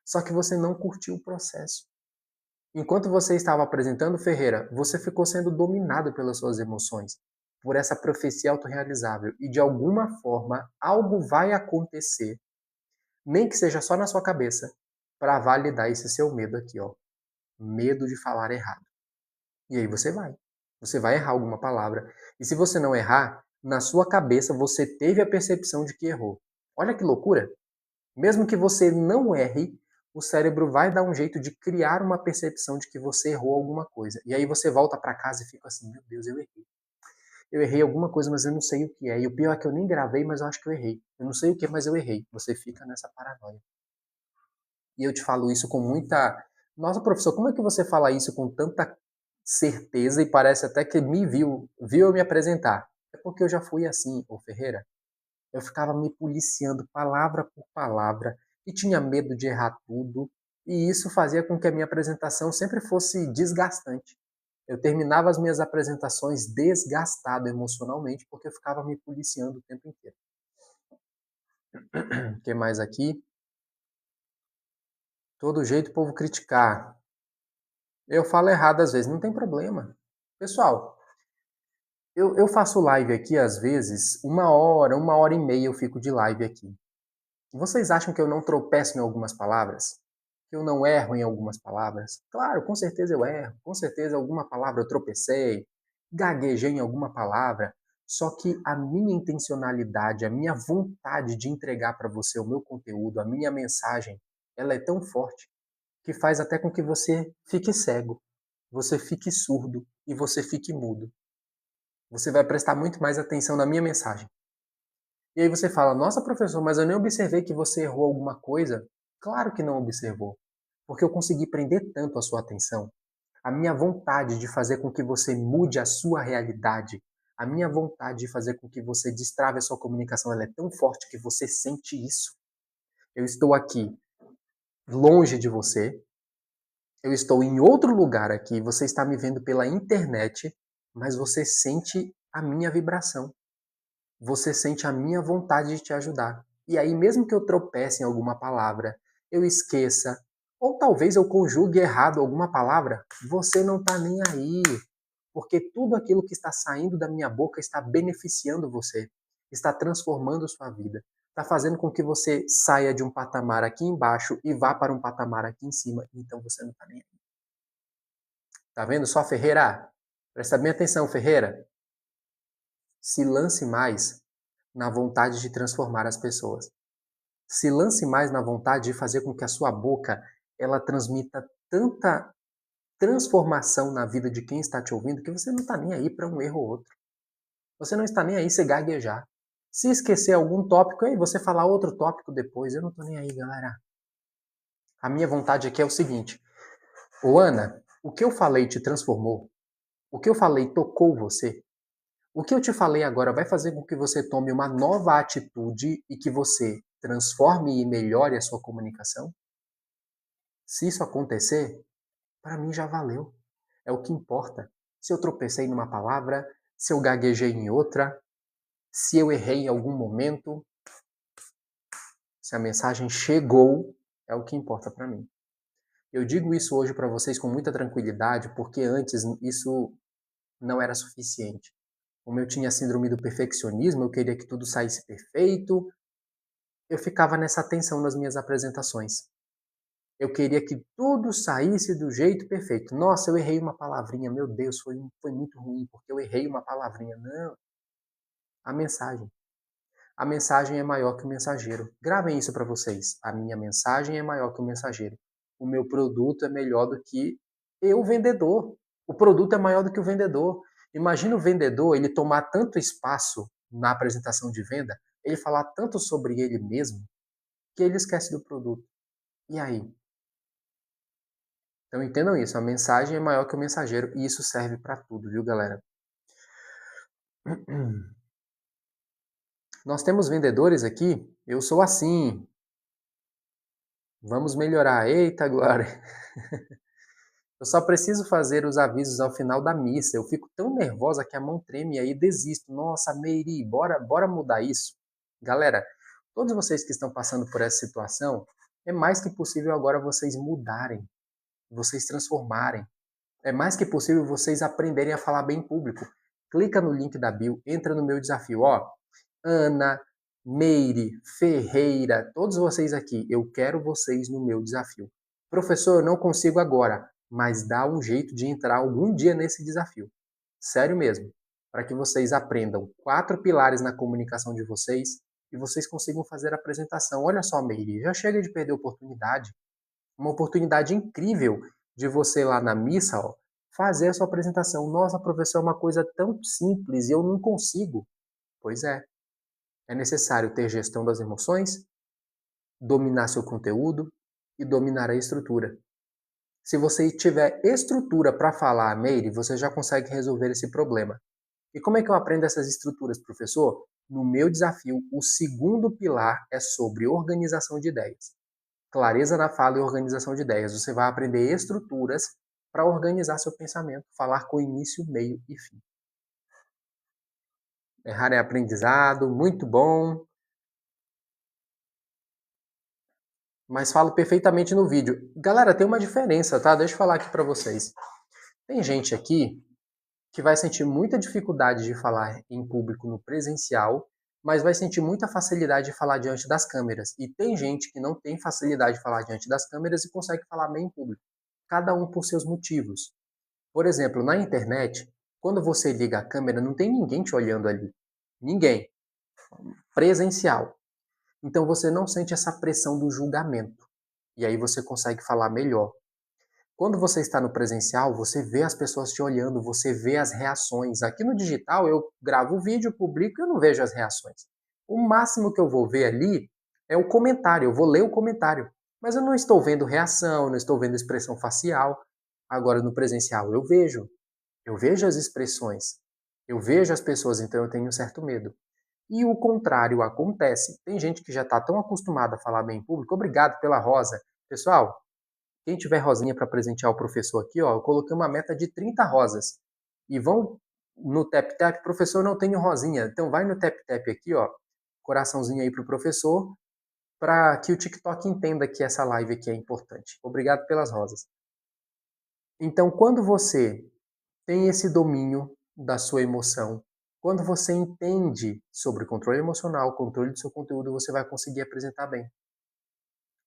Só que você não curtiu o processo. Enquanto você estava apresentando, Ferreira, você ficou sendo dominado pelas suas emoções, por essa profecia autorrealizável. E de alguma forma, algo vai acontecer, nem que seja só na sua cabeça, para validar esse seu medo aqui, ó. Medo de falar errado. E aí você vai. Você vai errar alguma palavra. E se você não errar, na sua cabeça você teve a percepção de que errou. Olha que loucura! Mesmo que você não erre, o cérebro vai dar um jeito de criar uma percepção de que você errou alguma coisa. E aí você volta para casa e fica assim, meu Deus, eu errei. Eu errei alguma coisa, mas eu não sei o que é. E o pior é que eu nem gravei, mas eu acho que eu errei. Eu não sei o que, mas eu errei. Você fica nessa paranoia. E eu te falo isso com muita. Nossa, professor, como é que você fala isso com tanta certeza e parece até que me viu eu me apresentar? É porque eu já fui assim, ô Ferreira. Eu ficava me policiando palavra por palavra e tinha medo de errar tudo. E isso fazia com que a minha apresentação sempre fosse desgastante. Eu terminava as minhas apresentações desgastado emocionalmente porque eu ficava me policiando o tempo inteiro. O que mais aqui? Todo jeito o povo criticar. Eu falo errado às vezes, não tem problema. Pessoal, eu faço live aqui às vezes, 1 hora e meia eu fico de live aqui. Vocês acham que eu não tropeço em algumas palavras? Que eu não erro em algumas palavras? Claro, com certeza eu erro. Com certeza alguma palavra eu tropecei, gaguejei em alguma palavra. Só que a minha intencionalidade, a minha vontade de entregar para você o meu conteúdo, a minha mensagem, ela é tão forte que faz até com que você fique cego, você fique surdo e você fique mudo. Você vai prestar muito mais atenção na minha mensagem. E aí você fala, nossa professor, mas eu nem observei que você errou alguma coisa. Claro que não observou, porque eu consegui prender tanto a sua atenção. A minha vontade de fazer com que você mude a sua realidade, a minha vontade de fazer com que você destrave a sua comunicação, ela é tão forte que você sente isso. Eu estou aqui longe de você, eu estou em outro lugar aqui, você está me vendo pela internet, mas você sente a minha vibração. Você sente a minha vontade de te ajudar. E aí, mesmo que eu tropece em alguma palavra, eu esqueça, ou talvez eu conjugue errado alguma palavra, você não está nem aí. Porque tudo aquilo que está saindo da minha boca está beneficiando você, está transformando sua vida, está fazendo com que você saia de um patamar aqui embaixo e vá para um patamar aqui em cima. Então você não está nem aí. Tá vendo só, Ferreira? Presta bem atenção, Ferreira. Se lance mais na vontade de transformar as pessoas. Se lance mais na vontade de fazer com que a sua boca ela transmita tanta transformação na vida de quem está te ouvindo que você não está nem aí para um erro ou outro. Você não está nem aí se gaguejar. Se esquecer algum tópico, aí você falar outro tópico depois. Eu não estou nem aí, galera. A minha vontade aqui é o seguinte. Ô Ana, o que eu falei te transformou? O que eu falei tocou você? O que eu te falei agora vai fazer com que você tome uma nova atitude e que você transforme e melhore a sua comunicação? Se isso acontecer, para mim já valeu. É o que importa. Se eu tropecei numa palavra, se eu gaguejei em outra, se eu errei em algum momento, se a mensagem chegou, é o que importa para mim. Eu digo isso hoje para vocês com muita tranquilidade, porque antes isso não era suficiente. Como eu tinha a síndrome do perfeccionismo, eu queria que tudo saísse perfeito, eu ficava nessa tensão nas minhas apresentações. Eu queria que tudo saísse do jeito perfeito. Nossa, eu errei uma palavrinha, meu Deus, foi muito ruim porque eu errei uma palavrinha. Não, a mensagem. A mensagem é maior que o mensageiro. Gravem isso para vocês. A minha mensagem é maior que o mensageiro. O meu produto é melhor do que eu, vendedor. O produto é maior do que o vendedor. Imagina o vendedor, ele tomar tanto espaço na apresentação de venda, ele falar tanto sobre ele mesmo, que ele esquece do produto. E aí? Então entendam isso, a mensagem é maior que o mensageiro e isso serve para tudo, viu, galera? Nós temos vendedores aqui, eu sou assim. Vamos melhorar. Eita, Glória. Eu só preciso fazer os avisos ao final da missa. Eu fico tão nervosa que a mão treme e aí desisto. Nossa, Meiri, bora mudar isso. Galera, todos vocês que estão passando por essa situação, é mais que possível agora vocês mudarem, vocês transformarem. É mais que possível vocês aprenderem a falar bem em público. Clica no link da bio, entra no meu desafio. Ó, Ana, Meire, Ferreira, todos vocês aqui, eu quero vocês no meu desafio. Professor, eu não consigo agora. mas dá um jeito de entrar algum dia nesse desafio. Sério mesmo. Para que vocês aprendam 4 pilares na comunicação de vocês e vocês consigam fazer a apresentação. Olha só, Meire, já chega de perder oportunidade. Uma oportunidade incrível de você lá na missa, ó, fazer a sua apresentação. Nossa, professor, é uma coisa tão simples e eu não consigo. Pois é necessário ter gestão das emoções, dominar seu conteúdo e dominar a estrutura. Se você tiver estrutura para falar, Meire, você já consegue resolver esse problema. E como é que eu aprendo essas estruturas, professor? No meu desafio, o segundo pilar é sobre organização de ideias. Clareza na fala e organização de ideias. Você vai aprender estruturas para organizar seu pensamento, falar com início, meio e fim. Errar é aprendizado, muito bom. Mas falo perfeitamente no vídeo. Galera, tem uma diferença, tá? Deixa eu falar aqui para vocês. Tem gente aqui que vai sentir muita dificuldade de falar em público no presencial, mas vai sentir muita facilidade de falar diante das câmeras. E tem gente que não tem facilidade de falar diante das câmeras e consegue falar bem em público. Cada um por seus motivos. Por exemplo, na internet, quando você liga a câmera, não tem ninguém te olhando ali. Ninguém. Presencial. Então você não sente essa pressão do julgamento. E aí você consegue falar melhor. Quando você está no presencial, você vê as pessoas te olhando, você vê as reações. Aqui no digital, eu gravo o vídeo, publico e eu não vejo as reações. O máximo que eu vou ver ali é o comentário, eu vou ler o comentário. Mas eu não estou vendo reação, não estou vendo expressão facial. Agora, no presencial, eu vejo as expressões, eu vejo as pessoas, então eu tenho um certo medo. E o contrário acontece. Tem gente que já está tão acostumada a falar bem em público. Obrigado pela rosa. Pessoal, quem tiver rosinha para presentear o professor aqui, ó, eu coloquei uma meta de 30 rosas. E vão no Tap Tap, professor, não tenho rosinha. Então vai no Tap Tap aqui, ó, coraçãozinho aí pro professor, para que o TikTok entenda que essa live aqui é importante. Obrigado pelas rosas. Então, quando você tem esse domínio da sua emoção, quando você entende sobre controle emocional, controle do seu conteúdo, você vai conseguir apresentar bem.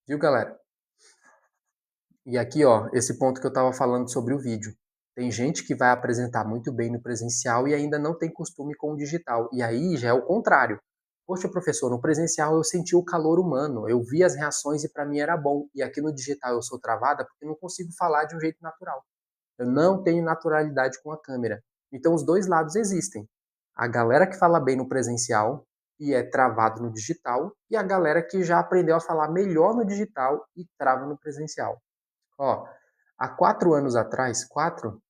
Viu, galera? E aqui, ó, esse ponto que eu estava falando sobre o vídeo. Tem gente que vai apresentar muito bem no presencial e ainda não tem costume com o digital. E aí já é o contrário. Poxa, professor, no presencial eu senti o calor humano, eu vi as reações e para mim era bom. E aqui no digital eu sou travada porque eu não consigo falar de um jeito natural. Eu não tenho naturalidade com a câmera. Então os dois lados existem. A galera que fala bem no presencial e é travado no digital, e a galera que já aprendeu a falar melhor no digital e trava no presencial. Ó, há 4 anos atrás, 4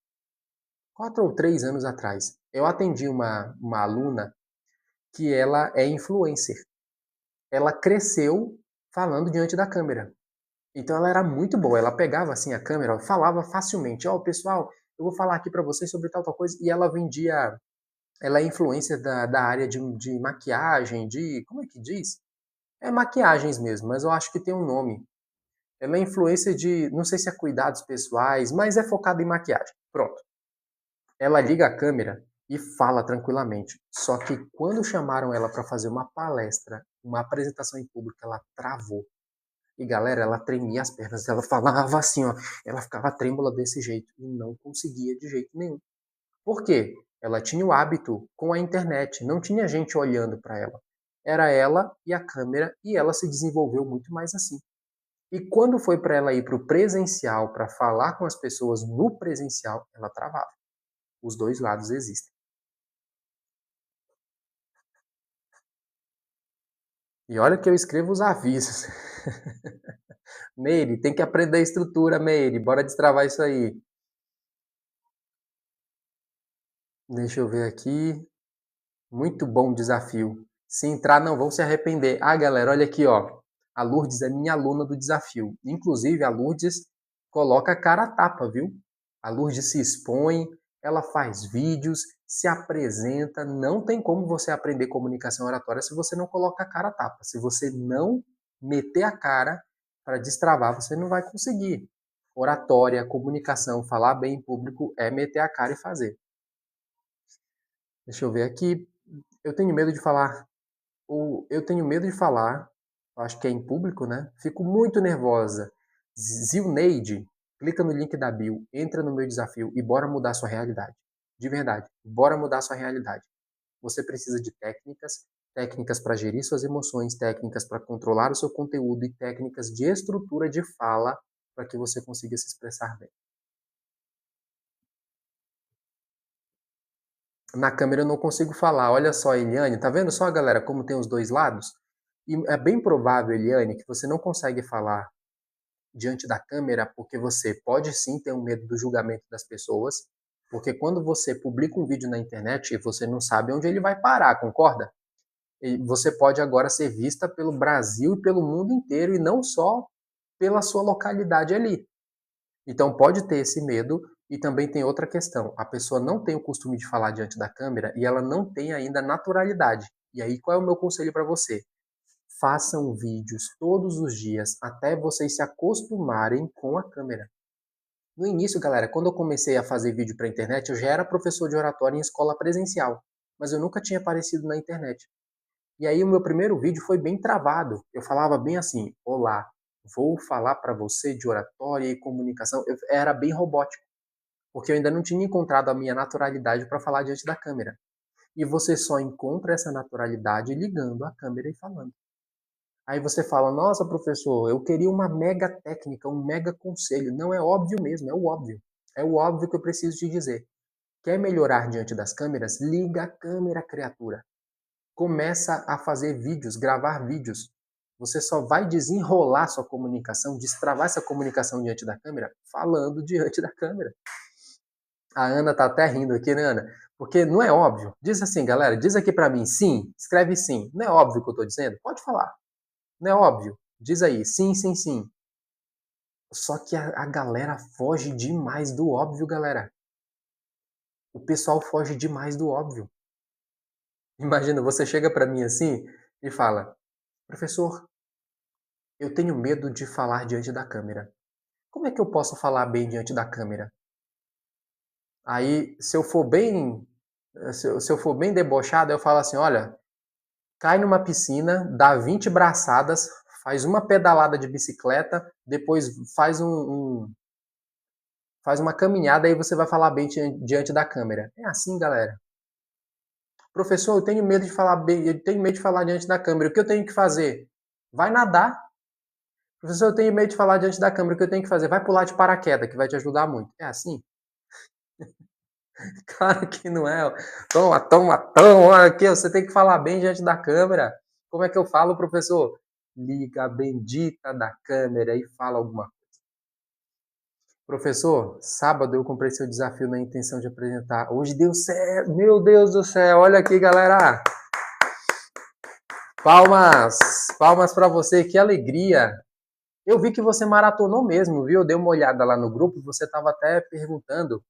ou 3 anos atrás, eu atendi uma aluna que ela é influencer. Ela cresceu falando diante da câmera. Então ela era muito boa, ela pegava assim a câmera, falava facilmente, ó, pessoal, eu vou falar aqui para vocês sobre tal, tal coisa, e ela vendia, ela é influencer da área de maquiagem, como é que diz? É maquiagens mesmo, mas eu acho que tem um nome. Ela é influencer de, não sei se é cuidados pessoais, mas é focada em maquiagem. Pronto. Ela liga a câmera e fala tranquilamente. Só que quando chamaram ela para fazer uma palestra, uma apresentação em público, ela travou. E galera, ela tremia as pernas, ela falava assim, ó, ela ficava trêmula desse jeito e não conseguia de jeito nenhum. Por quê? Ela tinha o hábito com a internet, não tinha gente olhando para ela. Era ela e a câmera e ela se desenvolveu muito mais assim. E quando foi para ela ir para o presencial, para falar com as pessoas no presencial, ela travava. Os dois lados existem. E olha que eu escrevo os avisos. Meire, tem que aprender a estrutura, Meire. Bora destravar isso aí. Deixa eu ver aqui. Muito bom desafio. Se entrar, não vão se arrepender. Ah, galera, olha aqui, ó. A Lourdes é minha aluna do desafio. Inclusive, a Lourdes coloca a cara a tapa, viu? A Lourdes se expõe, ela faz vídeos, se apresenta. Não tem como você aprender comunicação oratória se você não coloca a cara a tapa. Se você não meter a cara para destravar, você não vai conseguir. Oratória, comunicação, falar bem em público é meter a cara e fazer. Deixa eu ver aqui. Eu tenho medo de falar. Eu tenho medo de falar. Acho que é em público, né? Fico muito nervosa. Zilneide, clica no link da bio, entra no meu desafio e bora mudar a sua realidade. De verdade, bora mudar a sua realidade. Você precisa de técnicas, técnicas para gerir suas emoções, técnicas para controlar o seu conteúdo e técnicas de estrutura de fala para que você consiga se expressar bem. Na câmera eu não consigo falar. Olha só, Eliane, tá vendo só, galera, como tem os dois lados? E é bem provável, Eliane, que você não consegue falar diante da câmera porque você pode sim ter um medo do julgamento das pessoas, porque quando você publica um vídeo na internet, você não sabe onde ele vai parar, concorda? E você pode agora ser vista pelo Brasil e pelo mundo inteiro e não só pela sua localidade ali. Então pode ter esse medo e também tem outra questão. A pessoa não tem o costume de falar diante da câmera e ela não tem ainda naturalidade. E aí qual é o meu conselho para você? Façam vídeos todos os dias até vocês se acostumarem com a câmera. No início, galera, quando eu comecei a fazer vídeo para a internet, eu já era professor de oratória em escola presencial, mas eu nunca tinha aparecido na internet. E aí o meu primeiro vídeo foi bem travado. Eu falava bem assim: "Olá, vou falar para você de oratória e comunicação". Era bem robótico, porque eu ainda não tinha encontrado a minha naturalidade para falar diante da câmera. E você só encontra essa naturalidade ligando a câmera e falando. Aí você fala: "Nossa, professor, eu queria uma mega técnica, um mega conselho". Não, é óbvio mesmo, é o óbvio. É o óbvio que eu preciso te dizer. Quer melhorar diante das câmeras? Liga a câmera, criatura. Começa a fazer vídeos, gravar vídeos. Você só vai desenrolar sua comunicação, destravar essa comunicação diante da câmera, falando diante da câmera. A Ana tá até rindo aqui, né, Ana? Porque não é óbvio. Diz assim, galera, diz aqui pra mim, sim, escreve sim. Não é óbvio o que eu tô dizendo? Pode falar. Não é óbvio? Diz aí, sim, sim, sim. Só que a galera foge demais do óbvio, galera. O pessoal foge demais do óbvio. Imagina, você chega pra mim assim e fala: "Professor, eu tenho medo de falar diante da câmera. Como é que eu posso falar bem diante da câmera?" Aí, se eu for bem debochado, eu falo assim: "Olha, cai numa piscina, dá 20 braçadas, faz uma pedalada de bicicleta, depois faz uma caminhada e você vai falar bem diante da câmera". É assim, galera. "Professor, eu tenho medo de falar bem, eu tenho medo de falar diante da câmera. O que eu tenho que fazer?" Vai nadar. "Professor, eu tenho medo de falar diante da câmera. O que eu tenho que fazer?" Vai pular de paraquedas, que vai te ajudar muito. É assim? Claro que não é. Toma, toma, toma. Olha aqui, você tem que falar bem diante da câmera. Como é que eu falo, professor? Liga a bendita da câmera e fala alguma coisa. Professor, sábado eu comprei seu desafio na intenção de apresentar. Hoje deu certo. Meu Deus do céu. Olha aqui, galera. Palmas. Palmas para você. Que alegria. Eu vi que você maratonou mesmo, viu? Eu dei uma olhada lá no grupo. Você estava até perguntando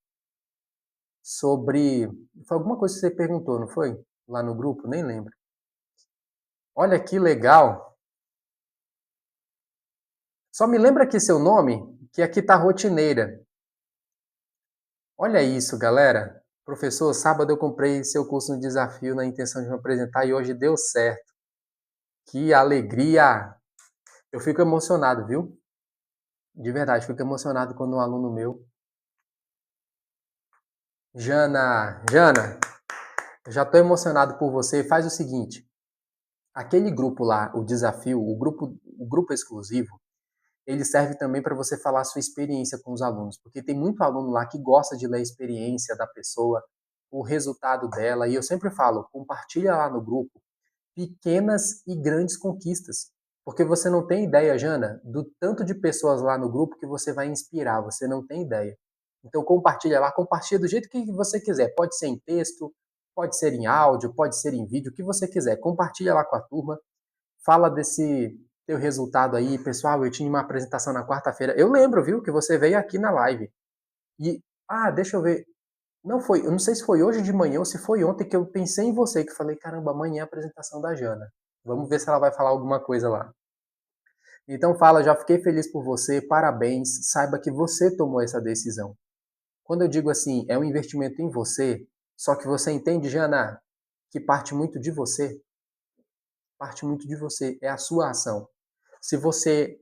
sobre. Foi alguma coisa que você perguntou, não foi? Lá no grupo? Nem lembro. Olha que legal. Só me lembra aqui seu nome, que aqui tá rotineira. Olha isso, galera. Professor, sábado eu comprei seu curso no desafio na intenção de me apresentar e hoje deu certo. Que alegria! Eu fico emocionado, viu? De verdade, fico emocionado quando um aluno meu. Jana, eu já tô emocionado por você. Faz o seguinte, aquele grupo lá, o desafio, o grupo exclusivo, ele serve também para você falar a sua experiência com os alunos, porque tem muito aluno lá que gosta de ler a experiência da pessoa, o resultado dela, e eu sempre falo, compartilha lá no grupo pequenas e grandes conquistas, porque você não tem ideia, Jana, do tanto de pessoas lá no grupo que você vai inspirar, você não tem ideia. Então compartilha lá, compartilha do jeito que você quiser, pode ser em texto, pode ser em áudio, pode ser em vídeo, o que você quiser, compartilha lá com a turma, fala desse teu resultado aí, pessoal. Eu tinha uma apresentação na quarta-feira. Eu lembro, viu, que você veio aqui na live. E, deixa eu ver. Não foi, eu não sei se foi hoje de manhã ou se foi ontem que eu pensei em você, que falei, caramba, amanhã é a apresentação da Jana. Vamos ver se ela vai falar alguma coisa lá. Então fala, já fiquei feliz por você, parabéns, saiba que você tomou essa decisão. Quando eu digo assim, é um investimento em você, só que você entende, Jana, que parte muito de você, é a sua ação. Se você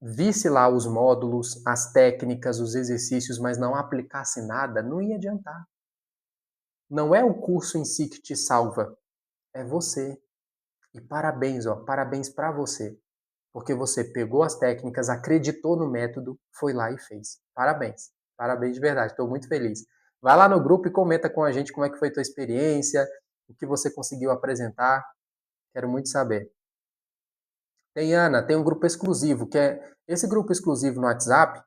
visse lá os módulos, as técnicas, os exercícios, mas não aplicasse nada, não ia adiantar. Não é o curso em si que te salva, é você. E parabéns, ó, parabéns para você, porque você pegou as técnicas, acreditou no método, foi lá e fez. Parabéns. Parabéns de verdade, estou muito feliz. Vai lá no grupo e comenta com a gente como é que foi a tua experiência, o que você conseguiu apresentar. Quero muito saber. Tem, Ana, tem um grupo exclusivo, que é esse grupo exclusivo no WhatsApp.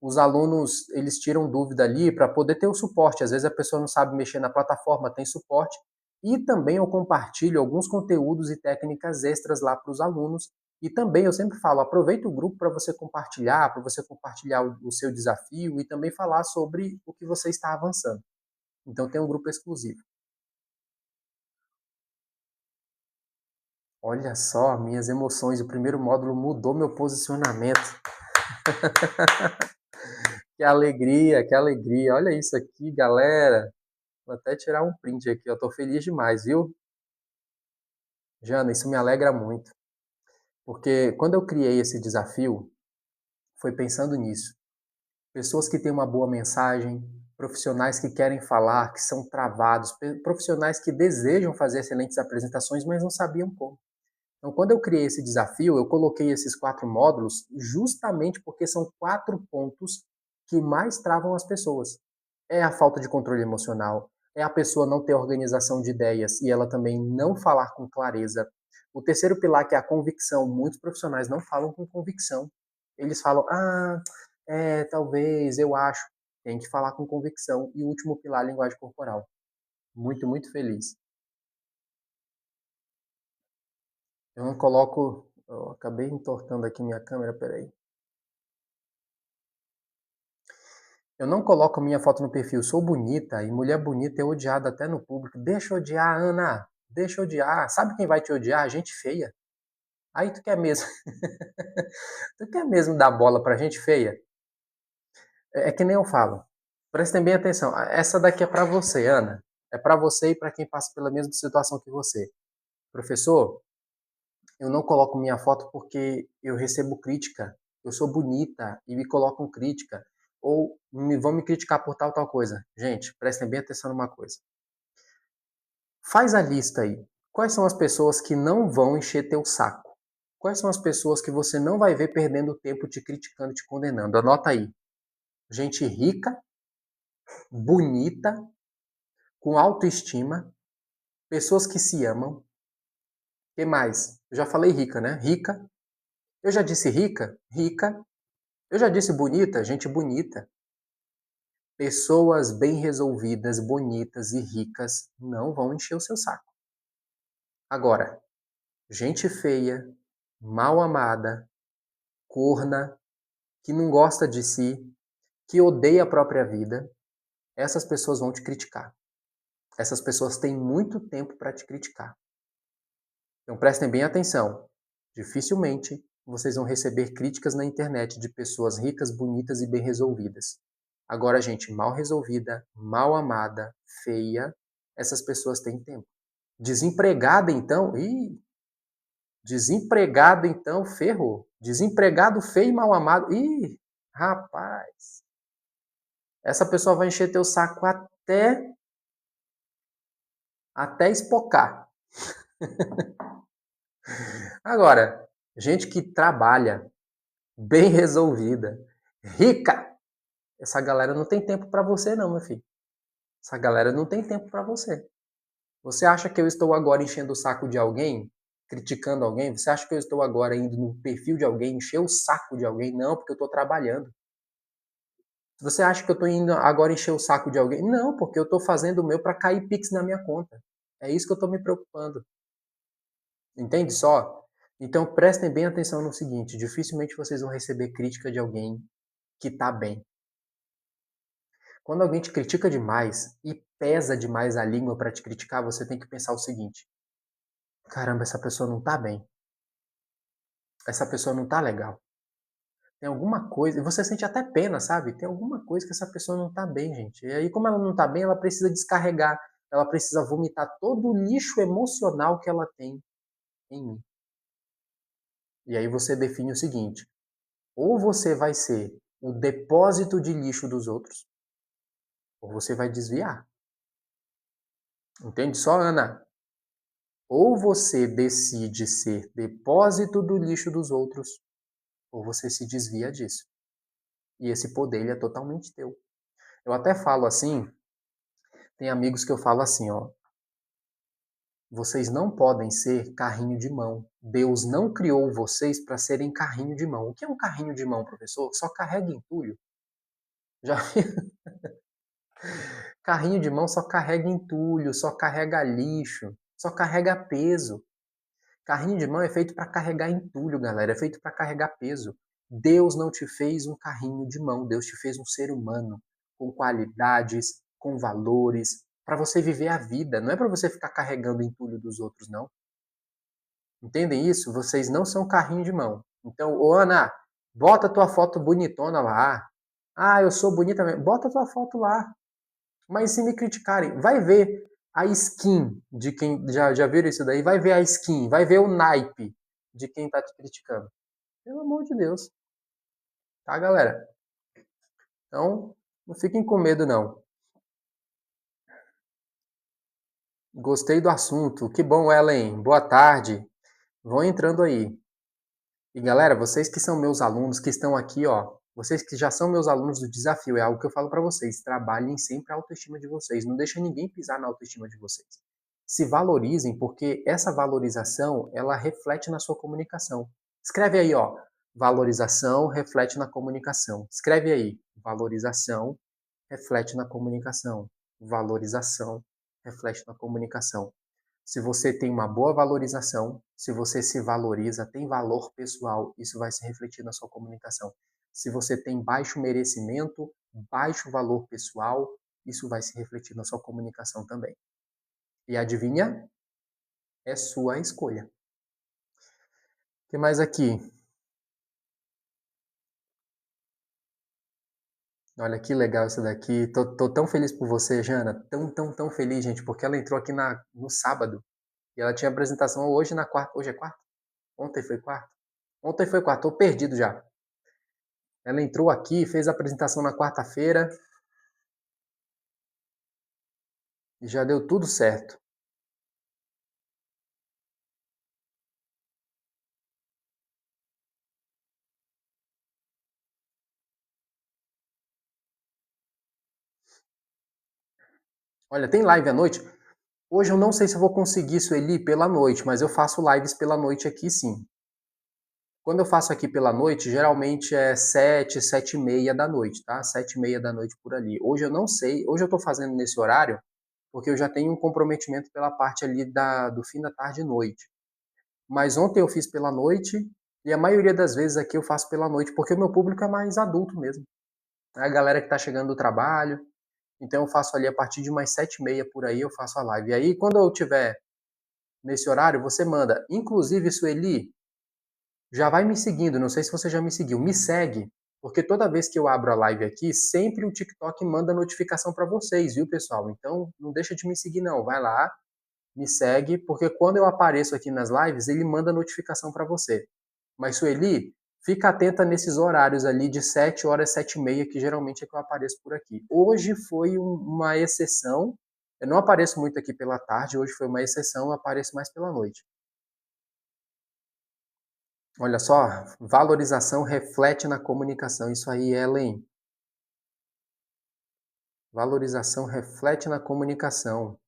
Os alunos, eles tiram dúvida ali para poder ter o suporte. Às vezes a pessoa não sabe mexer na plataforma, tem suporte. E também eu compartilho alguns conteúdos e técnicas extras lá para os alunos. E também eu sempre falo, aproveita o grupo para você compartilhar o seu desafio e também falar sobre o que você está avançando. Então tem um grupo exclusivo. Olha só, minhas emoções, o primeiro módulo mudou meu posicionamento. Que alegria, que alegria. Olha isso aqui, galera. Vou até tirar um print aqui, eu tô feliz demais, viu? Jana, isso me alegra muito, porque quando eu criei esse desafio, foi pensando nisso. Pessoas que têm uma boa mensagem, profissionais que querem falar, que são travados, profissionais que desejam fazer excelentes apresentações, mas não sabiam como. Então, quando eu criei esse desafio, eu coloquei esses 4 módulos justamente porque são 4 pontos que mais travam as pessoas. É a falta de controle emocional, é a pessoa não ter organização de ideias e ela também não falar com clareza. O terceiro pilar, que é a convicção, muitos profissionais não falam com convicção. Eles falam, talvez, eu acho. Tem que falar com convicção. E o último pilar, a linguagem corporal. Muito, muito feliz. Eu não coloco. Eu acabei entortando aqui minha câmera, peraí. Eu não coloco minha foto no perfil. Sou bonita e mulher bonita é odiada até no público. Deixa eu odiar, Ana. Deixa eu odiar. Sabe quem vai te odiar? Gente feia. Aí tu quer mesmo. Tu quer mesmo dar bola pra gente feia? É que nem eu falo. Prestem bem atenção. Essa daqui é pra você, Ana. É pra você e pra quem passa pela mesma situação que você. Professor, eu não coloco minha foto porque eu recebo crítica. Eu sou bonita e me colocam crítica. Ou vão me criticar por tal, tal coisa. Gente, prestem bem atenção numa coisa. Faz a lista aí. Quais são as pessoas que não vão encher teu saco? Quais são as pessoas que você não vai ver perdendo tempo te criticando, te condenando? Anota aí. Gente rica, bonita, com autoestima, pessoas que se amam. Que mais? Eu já falei rica, né? Rica. Eu já disse rica? Rica. Eu já disse bonita? Gente bonita. Pessoas bem resolvidas, bonitas e ricas não vão encher o seu saco. Agora, gente feia, mal amada, corna, que não gosta de si, que odeia a própria vida, essas pessoas vão te criticar. Essas pessoas têm muito tempo para te criticar. Então prestem bem atenção. Dificilmente vocês vão receber críticas na internet de pessoas ricas, bonitas e bem resolvidas. Agora, gente mal resolvida, mal amada, feia, essas pessoas têm tempo. Desempregada, então, desempregado, então, ferrou. Desempregado, feio e mal amado, rapaz, essa pessoa vai encher teu saco até espocar. Agora, gente que trabalha, bem resolvida, rica, essa galera não tem tempo para você não, meu filho. Essa galera não tem tempo para você. Você acha que eu estou agora enchendo o saco de alguém? Criticando alguém? Você acha que eu estou agora indo no perfil de alguém, encher o saco de alguém? Não, porque eu estou trabalhando. Você acha que eu estou indo agora encher o saco de alguém? Não, porque eu estou fazendo o meu para cair Pix na minha conta. É isso que eu estou me preocupando. Entende só? Então prestem bem atenção no seguinte: dificilmente vocês vão receber crítica de alguém que está bem. Quando alguém te critica demais e pesa demais a língua para te criticar, você tem que pensar o seguinte: caramba, essa pessoa não está bem. Essa pessoa não está legal. Tem alguma coisa, e você sente até pena, sabe? Tem alguma coisa que essa pessoa não tá bem, gente. E aí, como ela não tá bem, ela precisa descarregar, ela precisa vomitar todo o lixo emocional que ela tem em mim. E aí você define o seguinte: Ou você vai ser o depósito de lixo dos outros, ou você vai desviar. Entende só, Ana? Ou você decide ser depósito do lixo dos outros, ou você se desvia disso. E esse poder ele é totalmente teu. Eu até falo assim, tem amigos que eu falo assim, ó, vocês não podem ser carrinho de mão. Deus não criou vocês para serem carrinho de mão. O que é um carrinho de mão, professor? Só carrega entulho. Já carrinho de mão só carrega entulho, só carrega lixo, só carrega peso. Carrinho de mão é feito para carregar entulho, galera, é feito para carregar peso. Deus não te fez um carrinho de mão, Deus te fez um ser humano com qualidades, com valores, para você viver a vida, não é para você ficar carregando entulho dos outros, não. Entendem isso? Vocês não são carrinho de mão. Então, ô Ana, bota tua foto bonitona lá. Ah, eu sou bonita mesmo. Bota tua foto lá. Mas se me criticarem, vai ver a skin de quem. Já viram isso daí? Vai ver a skin, vai ver o naipe de quem tá te criticando. Pelo amor de Deus. Tá, galera? Então, não fiquem com medo, não. Gostei do assunto. Que bom, Ellen. Boa tarde. Vão entrando aí. E galera, vocês que são meus alunos, que estão aqui, ó, vocês que já são meus alunos do desafio, é algo que eu falo para vocês, trabalhem sempre a autoestima de vocês, não deixem ninguém pisar na autoestima de vocês. Se valorizem, porque essa valorização, ela reflete na sua comunicação. Escreve aí, ó, valorização reflete na comunicação. Escreve aí, valorização reflete na comunicação. Valorização reflete na comunicação. Se você tem uma boa valorização, se você se valoriza, tem valor pessoal, isso vai se refletir na sua comunicação. Se você tem baixo merecimento, baixo valor pessoal, isso vai se refletir na sua comunicação também. E adivinha? É sua escolha. O que mais aqui? Olha que legal isso daqui. Tô tão feliz por você, Jana. Tão feliz, gente, porque ela entrou aqui no sábado e ela tinha apresentação hoje na quarta. Hoje é quarta? Ontem foi quarta? Ontem foi quarta, tô perdido já. Ela entrou aqui, fez a apresentação na quarta-feira e já deu tudo certo. Olha, tem live à noite? Hoje eu não sei se eu vou conseguir, Sueli, pela noite, mas eu faço lives pela noite aqui sim. Quando eu faço aqui pela noite, geralmente é 7, 7h30 da noite, tá? 7h30 da noite por ali. Hoje eu não sei, hoje eu tô fazendo nesse horário, porque eu já tenho um comprometimento pela parte ali do fim da tarde e noite. Mas ontem eu fiz pela noite e a maioria das vezes aqui eu faço pela noite, porque o meu público é mais adulto mesmo. É a galera que tá chegando do trabalho. Então eu faço ali a partir de umas 7h30 por aí, eu faço a live. E aí, quando eu tiver nesse horário, você manda. Inclusive, Sueli, já vai me seguindo. Não sei se você já me seguiu. Me segue. Porque toda vez que eu abro a live aqui, sempre o TikTok manda notificação para vocês, viu, pessoal? Então não deixa de me seguir, não. Vai lá, me segue, porque quando eu apareço aqui nas lives, ele manda notificação para você. Mas, Sueli, fica atenta nesses horários ali de 7 horas, 7h30, que geralmente é que eu apareço por aqui. Hoje foi uma exceção. Eu não apareço muito aqui pela tarde, hoje foi uma exceção, eu apareço mais pela noite. Olha só, valorização reflete na comunicação. Isso aí, Ellen. Valorização reflete na comunicação.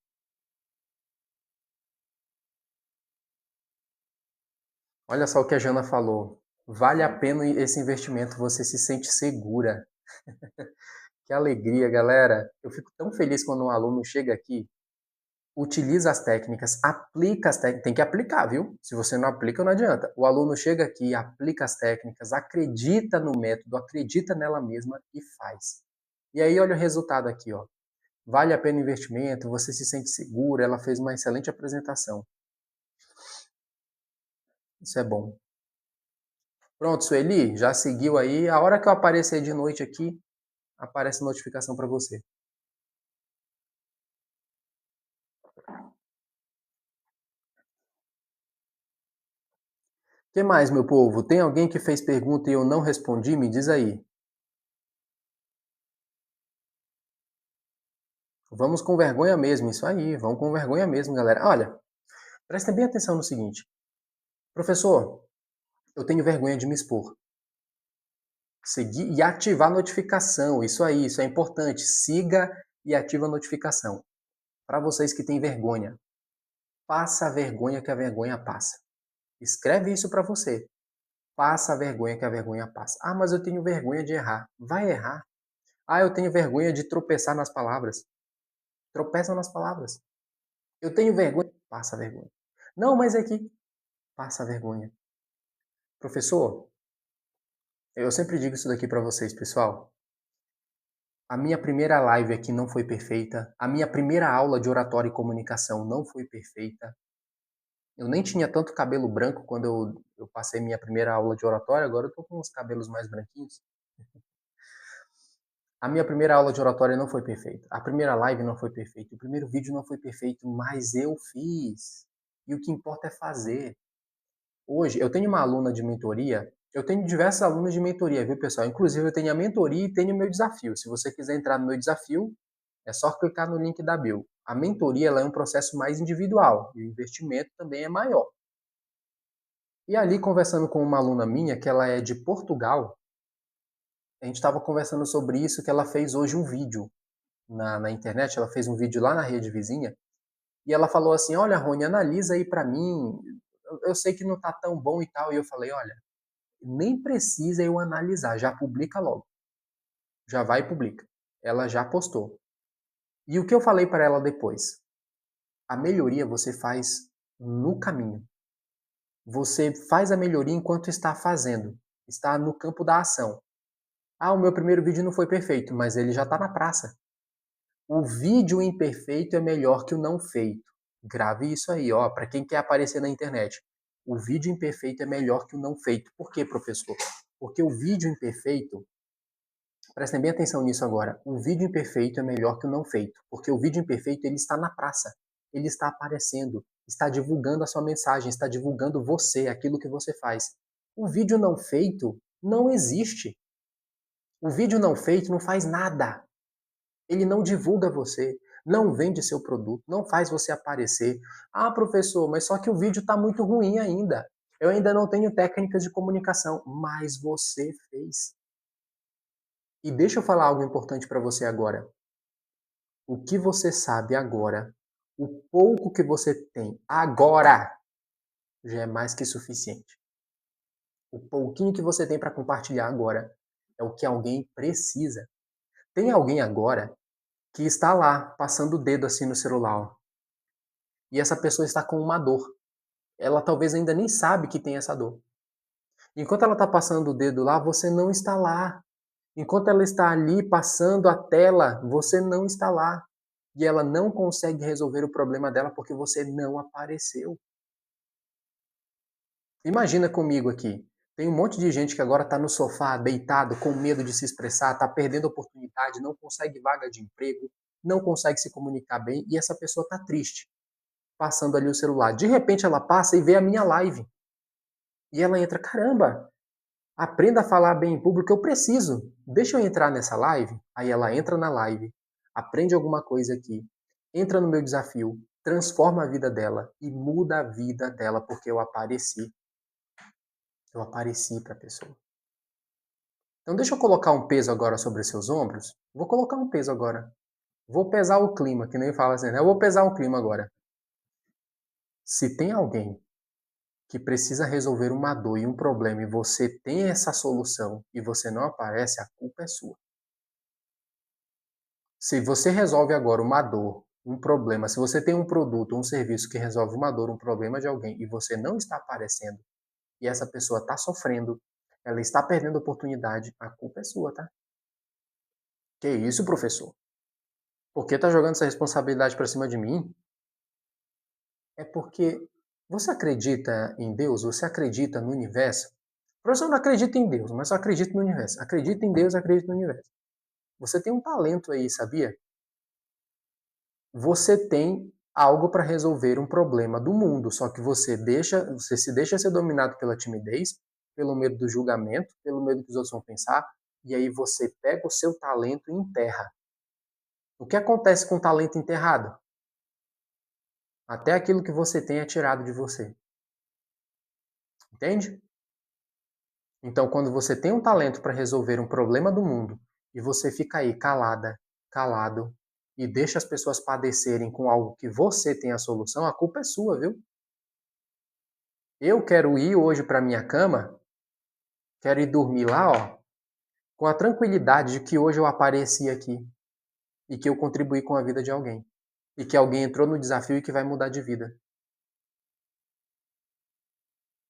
Olha só o que a Jana falou. Vale a pena esse investimento, você se sente segura. Que alegria, galera. Eu fico tão feliz quando um aluno chega aqui, utiliza as técnicas, aplica as técnicas, tem que aplicar, viu? Se você não aplica, não adianta. O aluno chega aqui, aplica as técnicas, acredita no método, acredita nela mesma e faz. E aí, olha o resultado aqui, ó. Vale a pena o investimento, você se sente seguro, ela fez uma excelente apresentação. Isso é bom. Pronto, Sueli, já seguiu aí. A hora que eu aparecer de noite aqui, aparece notificação para você. Que mais, meu povo? Tem alguém que fez pergunta e eu não respondi? Me diz aí. Vamos com vergonha mesmo, isso aí, vamos com vergonha mesmo, galera. Olha, prestem bem atenção no seguinte. Professor, eu tenho vergonha de me expor. Seguir e ativar a notificação, isso aí, isso é importante. Siga e ativa a notificação. Para vocês que têm vergonha, passa a vergonha que a vergonha passa. Escreve isso para você. Passa a vergonha que a vergonha passa. Ah, mas eu tenho vergonha de errar. Vai errar. Ah, eu tenho vergonha de tropeçar nas palavras. Tropeça nas palavras. Eu tenho vergonha. Passa a vergonha. Não, mas é que passa a vergonha. Professor, eu sempre digo isso daqui para vocês, pessoal. A minha primeira live aqui não foi perfeita. A minha primeira aula de oratória e comunicação não foi perfeita. Eu nem tinha tanto cabelo branco quando eu passei minha primeira aula de oratória, agora eu tô com os cabelos mais branquinhos. A minha primeira aula de oratória não foi perfeita. A primeira live não foi perfeita. O primeiro vídeo não foi perfeito, mas eu fiz. E o que importa é fazer. Hoje, eu tenho uma aluna de mentoria. Eu tenho diversas alunas de mentoria, viu, pessoal? Inclusive, eu tenho a mentoria e tenho o meu desafio. Se você quiser entrar no meu desafio, é só clicar no link da bio. A mentoria ela é um processo mais individual e o investimento também é maior. E ali, conversando com uma aluna minha, que ela é de Portugal, a gente estava conversando sobre isso, que ela fez hoje um vídeo na internet, ela fez um vídeo lá na rede vizinha, e ela falou assim, olha, Rony, analisa aí pra mim, eu sei que não tá tão bom e tal, e eu falei, olha, nem precisa eu analisar, já publica logo, já vai e publica. Ela já postou. E o que eu falei para ela depois? A melhoria você faz no caminho. Você faz a melhoria enquanto está fazendo, está no campo da ação. Ah, o meu primeiro vídeo não foi perfeito, mas ele já está na praça. O vídeo imperfeito é melhor que o não feito. Grave isso aí, ó, para quem quer aparecer na internet. O vídeo imperfeito é melhor que o não feito. Por quê, professor? Porque o vídeo imperfeito, prestem bem atenção nisso agora. O vídeo imperfeito é melhor que o não feito, porque o vídeo imperfeito ele está na praça. Ele está aparecendo, está divulgando a sua mensagem, está divulgando você, aquilo que você faz. O vídeo não feito não existe. O vídeo não feito não faz nada. Ele não divulga você, não vende seu produto, não faz você aparecer. Ah, professor, mas só que o vídeo está muito ruim ainda. Eu ainda não tenho técnicas de comunicação, mas você fez. E deixa eu falar algo importante para você agora. O que você sabe agora, o pouco que você tem agora, já é mais que suficiente. O pouquinho que você tem para compartilhar agora é o que alguém precisa. Tem alguém agora que está lá, passando o dedo assim no celular. E essa pessoa está com uma dor. Ela talvez ainda nem sabe que tem essa dor. Enquanto ela está passando o dedo lá, você não está lá. Enquanto ela está ali passando a tela, você não está lá. E ela não consegue resolver o problema dela porque você não apareceu. Imagina comigo aqui. Tem um monte de gente que agora está no sofá, deitado, com medo de se expressar, está perdendo oportunidade, não consegue vaga de emprego, não consegue se comunicar bem e essa pessoa está triste, passando ali o celular. De repente ela passa e vê a minha live. E ela entra, caramba, aprenda a falar bem em público, eu preciso. Deixa eu entrar nessa live. Aí ela entra na live, aprende alguma coisa aqui, entra no meu desafio, transforma a vida dela e muda a vida dela porque eu apareci. Eu apareci para a pessoa. Então deixa eu colocar um peso agora sobre os seus ombros. Vou colocar um peso agora. Vou pesar o clima, que nem fala assim, né? Eu vou pesar o clima agora. Se tem alguém que precisa resolver uma dor e um problema e você tem essa solução e você não aparece, a culpa é sua. Se você resolve agora uma dor, um problema, se você tem um produto, um serviço que resolve uma dor, um problema de alguém e você não está aparecendo e essa pessoa está sofrendo, ela está perdendo oportunidade, a culpa é sua, tá? Que isso, professor? Por que tá jogando essa responsabilidade para cima de mim? É porque você acredita em Deus? Você acredita no universo? Professor, não acredita em Deus, mas só acredita no universo. Acredita em Deus, acredita no universo. Você tem um talento aí, sabia? Você tem algo para resolver um problema do mundo, só que você se deixa ser dominado pela timidez, pelo medo do julgamento, pelo medo que os outros vão pensar, e aí você pega o seu talento e enterra. O que acontece com o talento enterrado? Até aquilo que você tem é tirado de você. Entende? Então, quando você tem um talento para resolver um problema do mundo e você fica aí calada, calado e deixa as pessoas padecerem com algo que você tem a solução, a culpa é sua, viu? Eu quero ir hoje para minha cama, quero ir dormir lá, ó, com a tranquilidade de que hoje eu apareci aqui e que eu contribuí com a vida de alguém e que alguém entrou no desafio e que vai mudar de vida.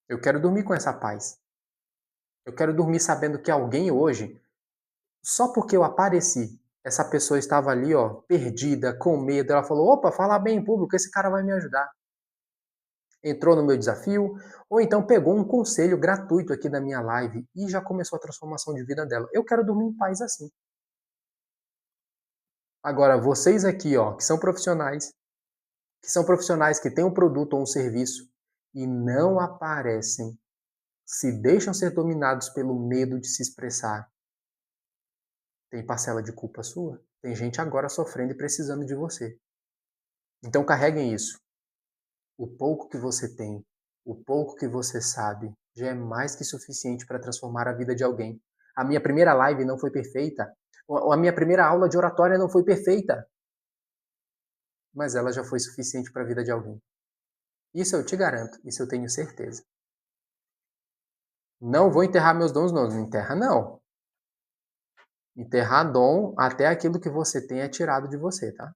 Eu quero dormir com essa paz. Eu quero dormir sabendo que alguém hoje, só porque eu apareci, essa pessoa estava ali, ó, perdida, com medo, ela falou: "Opa, fala bem em público, esse cara vai me ajudar". Entrou no meu desafio, ou então pegou um conselho gratuito aqui da minha live e já começou a transformação de vida dela. Eu quero dormir em paz assim. Agora, vocês aqui, ó, que são profissionais que têm um produto ou um serviço e não aparecem, se deixam ser dominados pelo medo de se expressar, tem parcela de culpa sua. Tem gente agora sofrendo e precisando de você. Então carreguem isso. O pouco que você tem, o pouco que você sabe, já é mais que suficiente para transformar a vida de alguém. A minha primeira live não foi perfeita. A minha primeira aula de oratória não foi perfeita. Mas ela já foi suficiente para a vida de alguém. Isso eu te garanto, isso eu tenho certeza. Não vou enterrar meus dons, não. Não enterra, não. Enterrar dom, até aquilo que você tem é tirado de você, tá?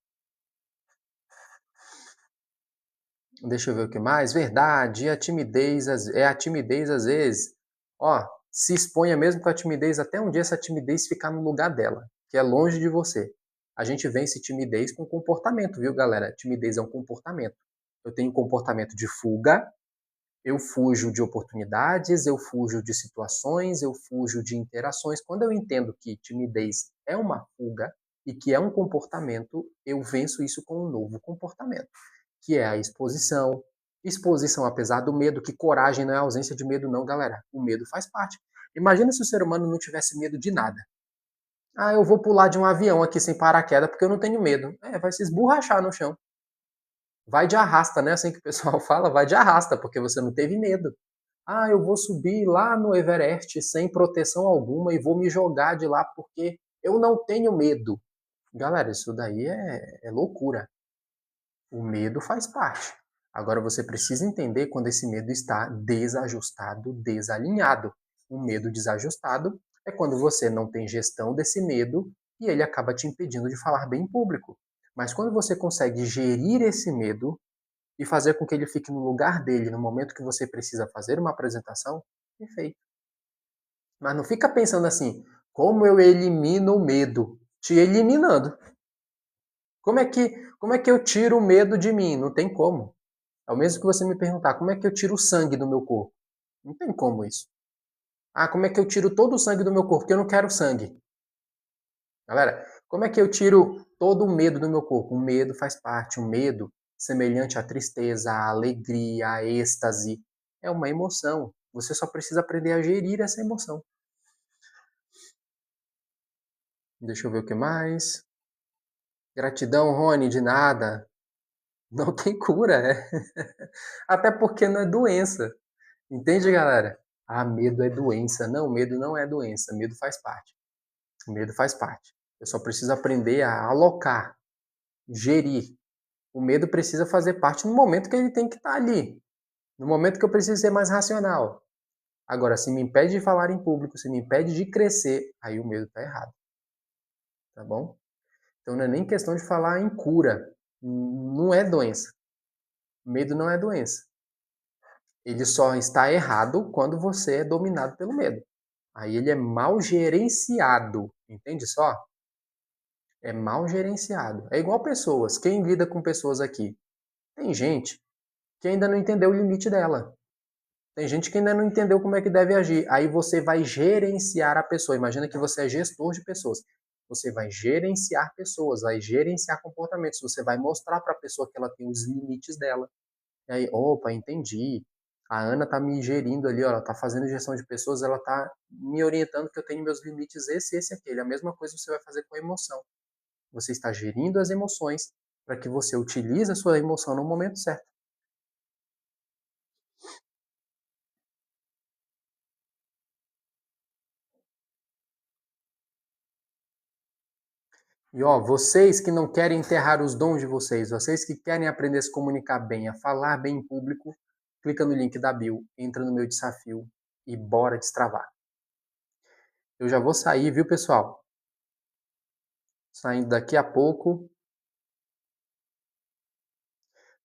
Deixa eu ver o que mais. Verdade, é a timidez às vezes. Ó, se exponha mesmo com a timidez até um dia essa timidez ficar no lugar dela, que é longe de você. A gente vence timidez com comportamento, viu, galera? Timidez é um comportamento. Eu tenho um comportamento de fuga, eu fujo de oportunidades, eu fujo de situações, eu fujo de interações. Quando eu entendo que timidez é uma fuga e que é um comportamento, eu venço isso com um novo comportamento, que é a exposição. Exposição apesar do medo, que coragem não é ausência de medo não, galera. O medo faz parte. Imagina se o ser humano não tivesse medo de nada. Ah, eu vou pular de um avião aqui sem paraquedas porque eu não tenho medo. É, vai se esborrachar no chão. Vai de arrasta, né? Assim que o pessoal fala, vai de arrasta, porque você não teve medo. Ah, eu vou subir lá no Everest sem proteção alguma e vou me jogar de lá porque eu não tenho medo. Galera, isso daí é loucura. O medo faz parte. Agora você precisa entender quando esse medo está desajustado, desalinhado. O medo desajustado é quando você não tem gestão desse medo e ele acaba te impedindo de falar bem em público. Mas quando você consegue gerir esse medo e fazer com que ele fique no lugar dele no momento que você precisa fazer uma apresentação, perfeito. Mas não fica pensando assim, como eu elimino o medo? Te eliminando. Como é que eu tiro o medo de mim? Não tem como. É o mesmo que você me perguntar, como é que eu tiro o sangue do meu corpo? Não tem como isso. Ah, como é que eu tiro todo o sangue do meu corpo? Porque eu não quero sangue. Galera, como é que eu tiro todo o medo do meu corpo? O medo faz parte. O medo, semelhante à tristeza, à alegria, à êxtase, é uma emoção. Você só precisa aprender a gerir essa emoção. Deixa eu ver o que mais. Gratidão, Rony, de nada. Não tem cura, é. Até porque não é doença. Entende, galera? Ah, medo é doença. Não, medo não é doença. Medo faz parte. Medo faz parte. Eu só preciso aprender a alocar, gerir. O medo precisa fazer parte no momento que ele tem que estar ali. No momento que eu preciso ser mais racional. Agora, se me impede de falar em público, se me impede de crescer, aí o medo está errado. Tá bom? Então não é nem questão de falar em cura. Não é doença. Medo não é doença. Ele só está errado quando você é dominado pelo medo. Aí ele é mal gerenciado. Entende só? É mal gerenciado. É igual pessoas. Quem lida com pessoas aqui? Tem gente que ainda não entendeu o limite dela. Tem gente que ainda não entendeu como é que deve agir. Aí você vai gerenciar a pessoa. Imagina que você é gestor de pessoas. Você vai gerenciar pessoas, vai gerenciar comportamentos, você vai mostrar para a pessoa que ela tem os limites dela. E aí, opa, entendi. A Ana tá me gerindo ali, ó, ela tá fazendo gestão de pessoas, ela tá me orientando que eu tenho meus limites esse, aquele. A mesma coisa você vai fazer com a emoção. Você está gerindo as emoções para que você utilize a sua emoção no momento certo. E ó, vocês que não querem enterrar os dons de vocês que querem aprender a se comunicar bem, a falar bem em público, clica no link da bio, entra no meu desafio e bora destravar. Eu já vou sair, viu, pessoal? Saindo daqui a pouco.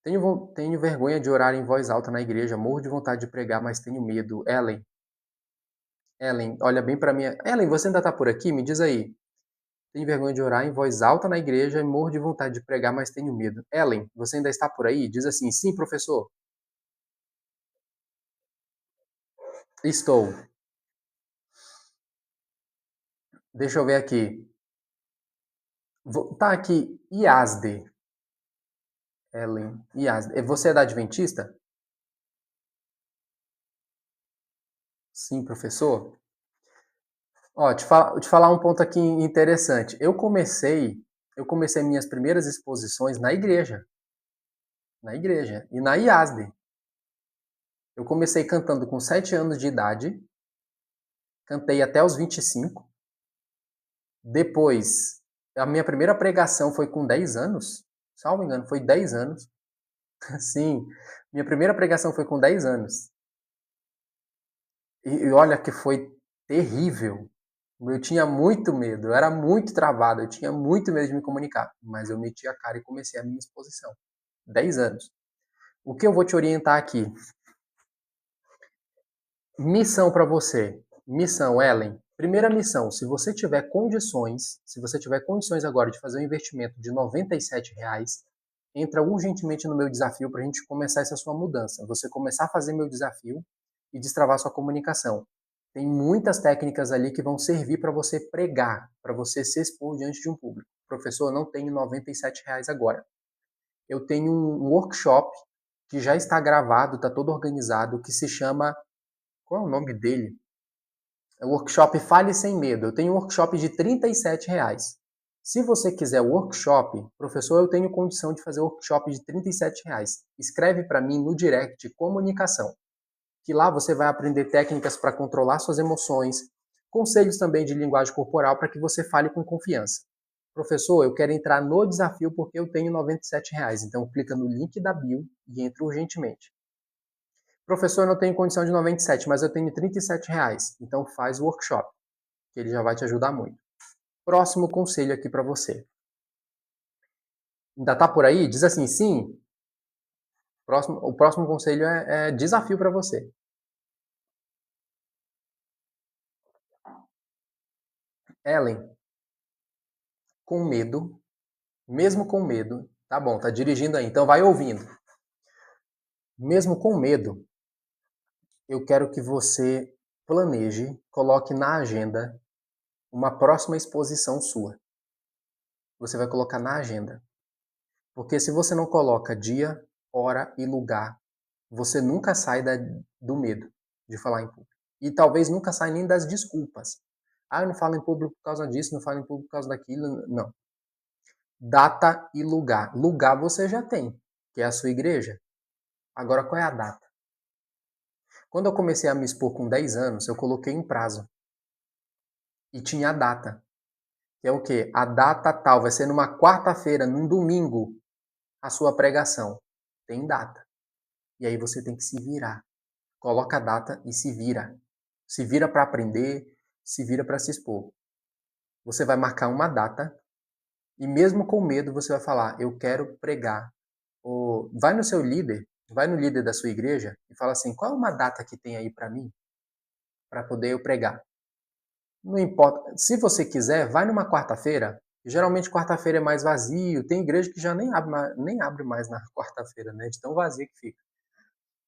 Tenho vergonha de orar em voz alta na igreja, morro de vontade de pregar, mas tenho medo. Ellen, olha bem para mim. Ellen, você ainda tá por aqui? Me diz aí. Tenho vergonha de orar em voz alta na igreja e morro de vontade de pregar, mas tenho medo. Ellen, você ainda está por aí? Diz assim, sim, professor. Estou. Deixa eu ver aqui. Tá aqui, Iasde. Ellen, Iasde. Você é da Adventista? Sim, professor. Ó, te falar um ponto aqui interessante. Eu comecei minhas primeiras exposições na igreja e na IASB. Eu comecei cantando com 7 anos de idade, cantei até os 25. Depois, a minha primeira pregação foi com 10 anos, salvo engano, foi 10 anos. Sim, minha primeira pregação foi com 10 anos. E olha que foi terrível. Eu tinha muito medo, eu era muito travado, eu tinha muito medo de me comunicar, mas eu meti a cara e comecei a minha exposição. 10 anos. O que eu vou te orientar aqui? Missão para você. Missão, Ellen. Primeira missão, se você tiver condições agora de fazer um investimento de R$ 97, entra urgentemente no meu desafio para a gente começar essa sua mudança. Você começar a fazer meu desafio e destravar sua comunicação. Tem muitas técnicas ali que vão servir para você pregar, para você se expor diante de um público. Professor, eu não tenho R$ 97 agora. Eu tenho um workshop que já está gravado, está todo organizado, que se chama... Qual é o nome dele? É o workshop Fale Sem Medo. Eu tenho um workshop de R$ 37. Se você quiser o workshop, professor, eu tenho condição de fazer o workshop de R$ 37. Escreve para mim no direct comunicação, que lá você vai aprender técnicas para controlar suas emoções, conselhos também de linguagem corporal para que você fale com confiança. Professor, eu quero entrar no desafio porque eu tenho R$ 97. Então clica no link da bio e entra urgentemente. Professor, eu não tenho condição de 97, mas eu tenho R$ 37. Então faz o workshop, que ele já vai te ajudar muito. Próximo conselho aqui para você. Ainda tá por aí? Diz assim, sim. O próximo conselho é desafio para você. Ellen, com medo, mesmo com medo, tá bom, tá dirigindo aí, então vai ouvindo. Mesmo com medo, eu quero que você planeje, coloque na agenda uma próxima exposição sua. Você vai colocar na agenda. Porque se você não coloca dia, hora e lugar, você nunca sai do medo de falar em público. E talvez nunca saia nem das desculpas. Ah, eu não falo em público por causa disso, não falo em público por causa daquilo. Não. Data e lugar. Lugar você já tem, que é a sua igreja. Agora, qual é a data? Quando eu comecei a me expor com 10 anos, eu coloquei um prazo. E tinha a data. Que é o quê? A data tal, vai ser numa quarta-feira, num domingo, a sua pregação. Tem data. E aí você tem que se virar. Coloca a data e se vira. Se vira para aprender, se vira para se expor. Você vai marcar uma data e mesmo com medo você vai falar, eu quero pregar. Ou vai no seu líder, vai no líder da sua igreja e fala assim, qual é uma data que tem aí para mim, para poder eu pregar? Não importa. Se você quiser, vai numa quarta-feira. Geralmente quarta-feira é mais vazio. Tem igreja que já nem abre mais na quarta-feira, né? De tão vazio que fica.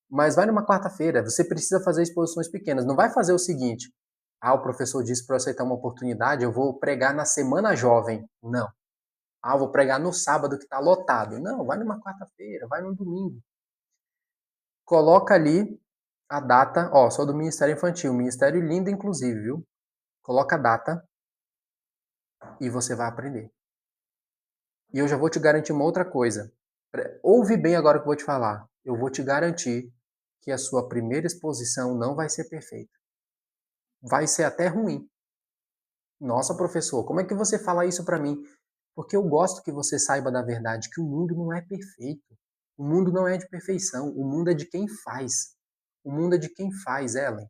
Mas vai numa quarta-feira, você precisa fazer exposições pequenas. Não vai fazer o seguinte, Ah, o professor disse para eu aceitar uma oportunidade, eu vou pregar na Semana Jovem. Não. Ah, eu vou pregar no sábado que está lotado. Não, vai numa quarta-feira, vai no domingo. Coloca ali a data, ó, sou do Ministério Infantil, ministério lindo inclusive, viu? Coloca a data e você vai aprender. E eu já vou te garantir uma outra coisa. Ouve bem agora o que eu vou te falar. Eu vou te garantir que a sua primeira exposição não vai ser perfeita. Vai ser até ruim. Nossa, professor, como é que você fala isso para mim? Porque eu gosto que você saiba da verdade, que o mundo não é perfeito. O mundo não é de perfeição. O mundo é de quem faz. O mundo é de quem faz, Ellen.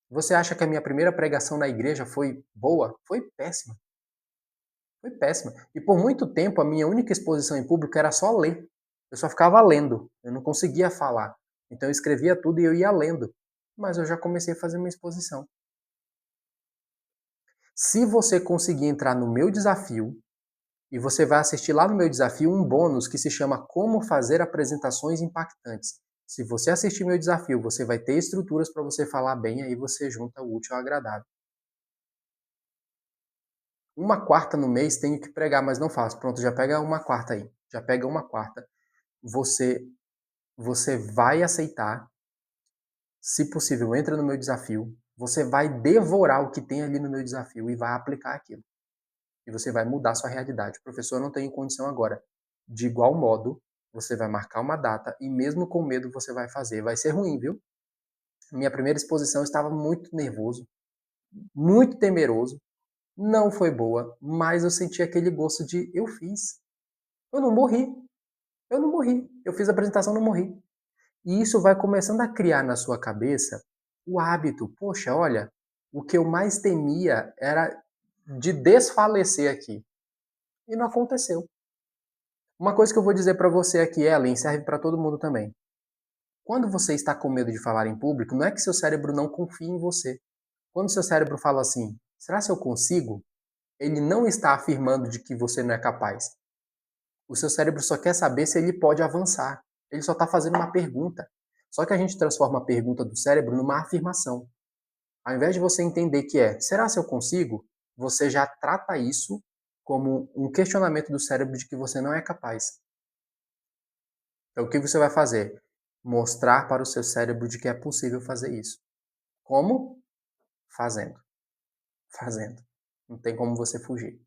Você acha que a minha primeira pregação na igreja foi boa? Foi péssima. Foi péssima. E por muito tempo a minha única exposição em público era só ler. Eu só ficava lendo. Eu não conseguia falar. Então eu escrevia tudo e eu ia lendo. Mas eu já comecei a fazer uma exposição. Se você conseguir entrar no meu desafio, e você vai assistir lá no meu desafio um bônus que se chama Como Fazer Apresentações Impactantes. Se você assistir meu desafio, você vai ter estruturas para você falar bem, aí você junta o útil ao agradável. Uma quarta no mês tenho que pregar, mas não faço. Pronto, já pega uma quarta aí. Já pega uma quarta. Você, você vai aceitar. Se possível, entra no meu desafio. Você vai devorar o que tem ali no meu desafio e vai aplicar aquilo. E você vai mudar a sua realidade. Professor, eu não tenho condição agora. De igual modo, você vai marcar uma data e mesmo com medo você vai fazer. Vai ser ruim, viu? Minha primeira exposição eu estava muito nervoso, muito temeroso. Não foi boa, mas eu senti aquele gosto de eu fiz. Eu não morri. Eu não morri. Eu fiz a apresentação, não morri. E isso vai começando a criar na sua cabeça o hábito. Poxa, olha, o que eu mais temia era de desfalecer aqui. E não aconteceu. Uma coisa que eu vou dizer para você aqui, Ellen, serve para todo mundo também. Quando você está com medo de falar em público, não é que seu cérebro não confie em você. Quando seu cérebro fala assim, será que eu consigo? Ele não está afirmando de que você não é capaz. O seu cérebro só quer saber se ele pode avançar. Ele só está fazendo uma pergunta. Só que a gente transforma a pergunta do cérebro numa afirmação. Ao invés de você entender que é, será se eu consigo? Você já trata isso como um questionamento do cérebro de que você não é capaz. Então, o que você vai fazer? Mostrar para o seu cérebro de que é possível fazer isso. Como? Fazendo. Fazendo. Não tem como você fugir.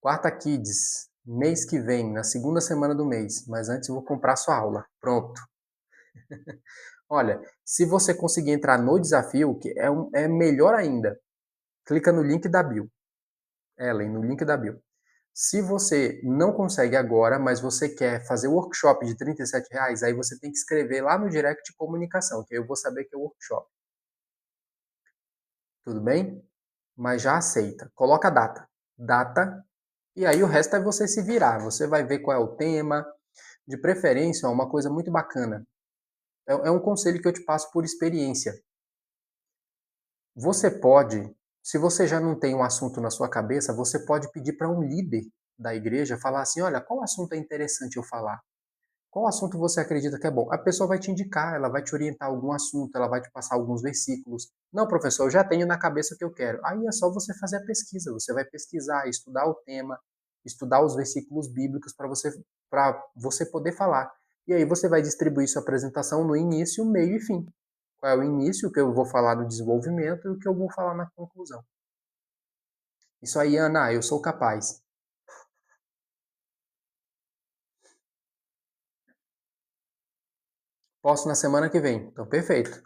Quarta Kids, mês que vem, na segunda semana do mês. Mas antes eu vou comprar sua aula. Pronto. Olha, se você conseguir entrar no desafio, que é melhor ainda, clica no link da bio. Ellen, no link da bio. Se você não consegue agora, mas você quer fazer o workshop de R$ 37, aí você tem que escrever lá no direct de comunicação, que aí eu vou saber que é o workshop. Tudo bem? Mas já aceita. Coloca a data. Data. E aí o resto é você se virar. Você vai ver qual é o tema. De preferência, uma coisa muito bacana. É um conselho que eu te passo por experiência. Você pode, se você já não tem um assunto na sua cabeça, você pode pedir para um líder da igreja falar assim: olha, qual assunto é interessante eu falar? Qual assunto você acredita que é bom? A pessoa vai te indicar, ela vai te orientar algum assunto, ela vai te passar alguns versículos. Não, professor, eu já tenho na cabeça o que eu quero. Aí é só você fazer a pesquisa. Você vai pesquisar, estudar o tema, estudar os versículos bíblicos para você poder falar. E aí você vai distribuir sua apresentação no início, meio e fim. Qual é o início, o que eu vou falar no desenvolvimento e o que eu vou falar na conclusão. Isso aí, Ana, eu sou capaz. Posso na semana que vem. Então, perfeito.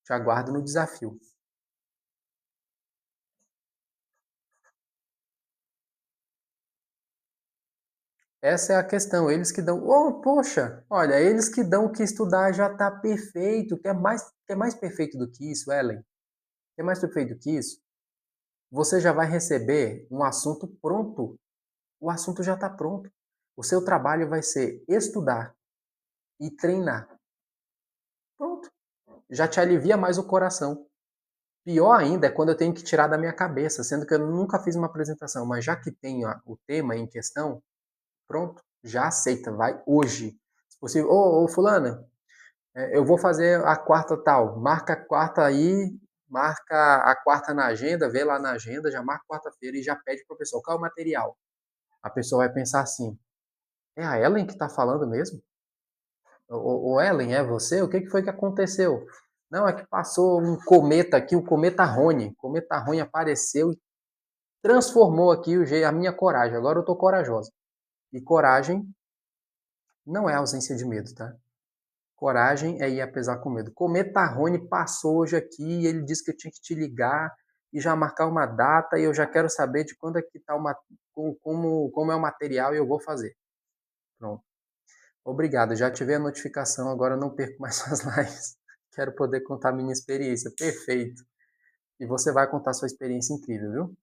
Te aguardo no desafio. Essa é a questão. Eles que dão. Oh, poxa, olha, eles que dão o que estudar já está perfeito. Quer mais perfeito do que isso, Ellen? Quer mais perfeito do que isso? Você já vai receber um assunto pronto. O assunto já está pronto. O seu trabalho vai ser estudar e treinar. Pronto. Já te alivia mais o coração. Pior ainda é quando eu tenho que tirar da minha cabeça, sendo que eu nunca fiz uma apresentação, mas já que tenho o tema em questão, pronto, já aceita, vai hoje. Se possível, ô fulana, eu vou fazer a quarta tal, marca a quarta aí marca a quarta na agenda, vê lá na agenda, já marca quarta-feira e já pede pro professor, qual é o material? A pessoa vai pensar assim, é a Ellen que está falando mesmo? Ô Ellen, é você? O que foi que aconteceu? Não, é que passou um cometa aqui, o cometa Rony. O cometa Rony apareceu e transformou aqui a minha coragem. Agora eu tô corajosa. E coragem não é ausência de medo, tá? Coragem é ir apesar com medo. Cometa Rony passou hoje aqui e ele disse que eu tinha que te ligar e já marcar uma data e eu já quero saber de quando é que tá como é o material e eu vou fazer. Pronto. Obrigado, já tive a notificação, agora não perco mais suas lives. Quero poder contar minha experiência. Perfeito. E você vai contar sua experiência incrível, viu?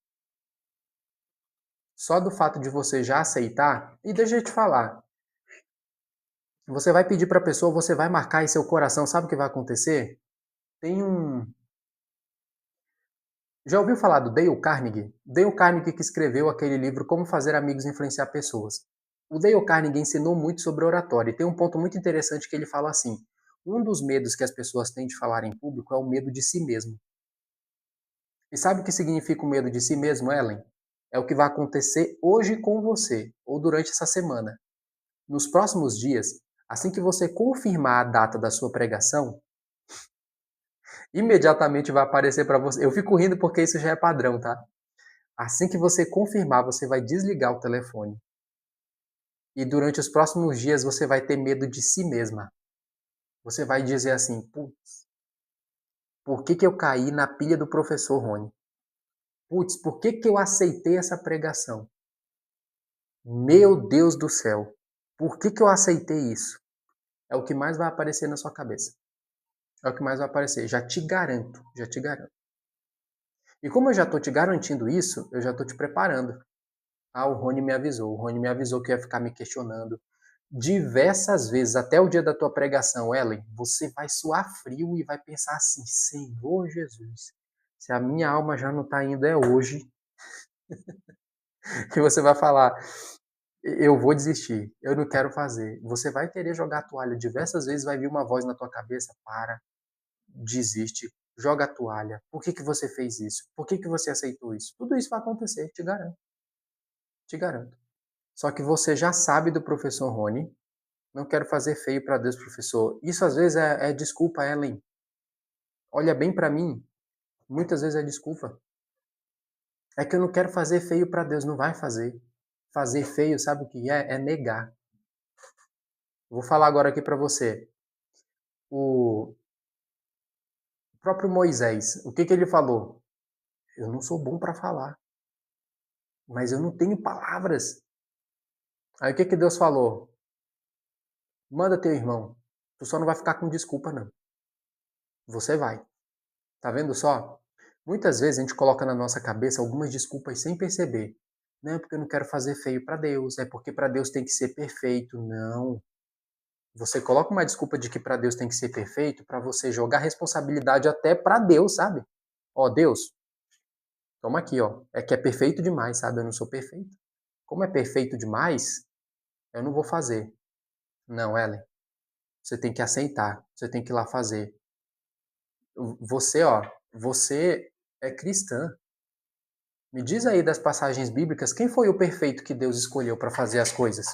Só do fato de você já aceitar, e deixa eu te falar, você vai pedir para a pessoa, você vai marcar em seu coração, sabe o que vai acontecer? Tem um. Já ouviu falar do Dale Carnegie? Dale Carnegie que escreveu aquele livro Como Fazer Amigos e Influenciar Pessoas. O Dale Carnegie ensinou muito sobre oratória e tem um ponto muito interessante que ele fala assim: um dos medos que as pessoas têm de falar em público é o medo de si mesmo. E sabe o que significa o medo de si mesmo, Ellen? É o que vai acontecer hoje com você, ou durante essa semana. Nos próximos dias, assim que você confirmar a data da sua pregação, imediatamente vai aparecer para você. Eu fico rindo porque isso já é padrão, tá? Assim que você confirmar, você vai desligar o telefone. E durante os próximos dias você vai ter medo de si mesma. Você vai dizer assim: putz, por que eu caí na pilha do professor Rony? Putz, por que eu aceitei essa pregação? Meu Deus do céu, por que eu aceitei isso? É o que mais vai aparecer na sua cabeça. É o que mais vai aparecer. Já te garanto, já te garanto. E como eu já estou te garantindo isso, eu já estou te preparando. Ah, o Rony me avisou. O Rony me avisou que ia ficar me questionando diversas vezes, até o dia da tua pregação, Ellen. Você vai suar frio e vai pensar assim: Senhor Jesus, se a minha alma já não está indo é hoje, que você vai falar: eu vou desistir, eu não quero fazer. Você vai querer jogar a toalha diversas vezes, vai vir uma voz na tua cabeça: para, desiste, joga a toalha. Por que você fez isso? Por que você aceitou isso? Tudo isso vai acontecer, te garanto, te garanto. Só que você já sabe do professor Rony. Não quero fazer feio para Deus, professor. Isso às vezes é desculpa, Ellen. Olha bem para mim. Muitas vezes é desculpa. É que eu não quero fazer feio para Deus. Não vai fazer. Fazer feio, sabe o que é? É negar. Vou falar agora aqui para você. O próprio Moisés, o que ele falou? Eu não sou bom para falar, mas eu não tenho palavras. Aí o que Deus falou? Manda teu irmão. Tu só não vai ficar com desculpa, não. Você vai. Tá vendo só? Muitas vezes a gente coloca na nossa cabeça algumas desculpas sem perceber. Não é porque eu não quero fazer feio para Deus, é porque para Deus tem que ser perfeito. Não. Você coloca uma desculpa de que para Deus tem que ser perfeito para você jogar responsabilidade até para Deus, sabe? Ó, Deus, toma aqui, ó. É que é perfeito demais, sabe? Eu não sou perfeito. Como é perfeito demais, eu não vou fazer. Não, Ellen. Você tem que aceitar. Você tem que ir lá fazer. Você, ó, você é cristã. Me diz aí das passagens bíblicas, quem foi o perfeito que Deus escolheu para fazer as coisas?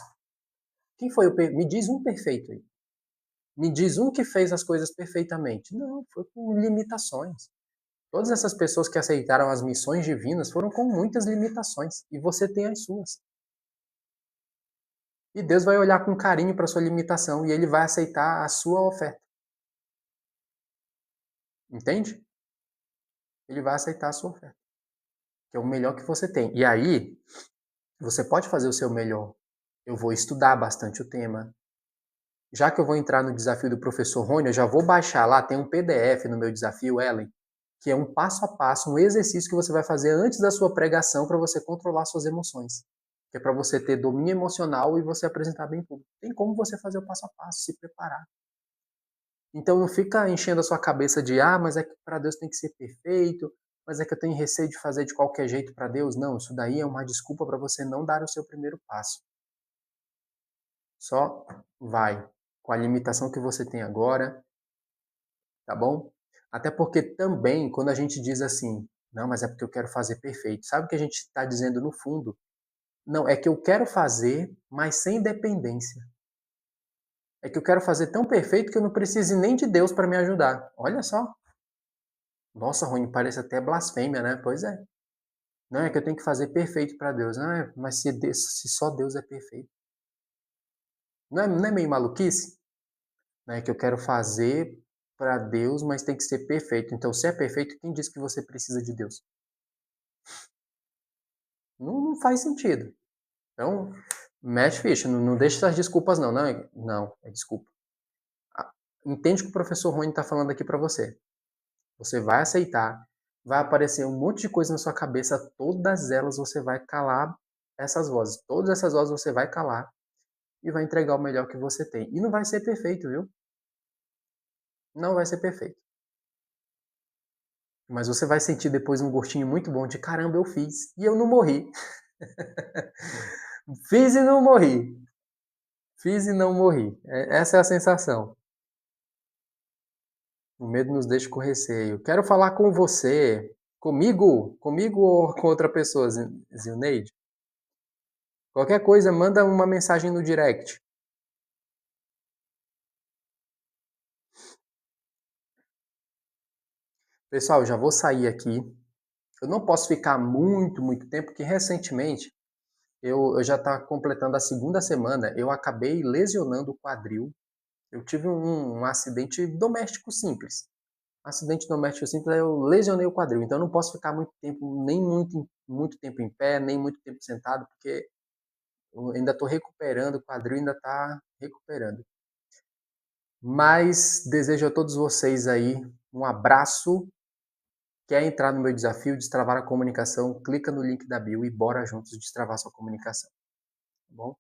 Quem foi Me diz um perfeito aí. Me diz um que fez as coisas perfeitamente. Não, foi com limitações. Todas essas pessoas que aceitaram as missões divinas foram com muitas limitações. E você tem as suas. E Deus vai olhar com carinho para sua limitação e ele vai aceitar a sua oferta. Entende? Ele vai aceitar a sua oferta. Que é o melhor que você tem. E aí, você pode fazer o seu melhor. Eu vou estudar bastante o tema. Já que eu vou entrar no desafio do professor Rony, eu já vou baixar lá, tem um PDF no meu desafio, Ellen, que é um passo a passo, um exercício que você vai fazer antes da sua pregação para você controlar suas emoções. Que é para você ter domínio emocional e você apresentar bem tudo. Tem como você fazer o passo a passo, se preparar. Então não fica enchendo a sua cabeça de, mas é que para Deus tem que ser perfeito, mas é que eu tenho receio de fazer de qualquer jeito para Deus. Não, isso daí é uma desculpa para você não dar o seu primeiro passo. Só vai com a limitação que você tem agora, tá bom? Até porque também, quando a gente diz assim, não, mas é porque eu quero fazer perfeito. Sabe o que a gente está dizendo no fundo? Não, é que eu quero fazer, mas sem dependência. É que eu quero fazer tão perfeito que eu não precise nem de Deus para me ajudar. Olha só. Nossa, Rony, parece até blasfêmia, né? Pois é. Não, é que eu tenho que fazer perfeito para Deus. Não, mas se só Deus é perfeito. Não é meio maluquice? Não é que eu quero fazer para Deus, mas tem que ser perfeito. Então, se é perfeito, quem disse que você precisa de Deus? Não faz sentido. Então, mete ficha, não deixa essas desculpas não. Não é desculpa. Ah, entende o que o professor Rony está falando aqui para você. Você vai aceitar, vai aparecer um monte de coisa na sua cabeça, todas elas você vai calar essas vozes. Todas essas vozes você vai calar e vai entregar o melhor que você tem. E não vai ser perfeito, viu? Não vai ser perfeito. Mas você vai sentir depois um gostinho muito bom de caramba, eu fiz e eu não morri. Fiz e não morri. Fiz e não morri. Essa é a sensação. O medo nos deixa com receio. Quero falar com você. Comigo ou com outra pessoa, Zilneide? Qualquer coisa, manda uma mensagem no direct. Pessoal, já vou sair aqui. Eu não posso ficar muito tempo, porque recentemente eu já está completando a segunda semana. Eu acabei lesionando o quadril. Eu tive um acidente doméstico simples. Acidente doméstico simples, eu lesionei o quadril. Então eu não posso ficar muito tempo, nem muito tempo em pé, nem muito tempo sentado, porque eu ainda estou recuperando, o quadril ainda está recuperando. Mas desejo a todos vocês aí um abraço. Quer entrar no meu desafio Destravar a Comunicação? Clica no link da bio e bora juntos destravar sua comunicação. Tá bom?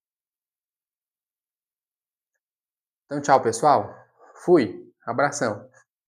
Então, tchau, pessoal. Fui. Abração.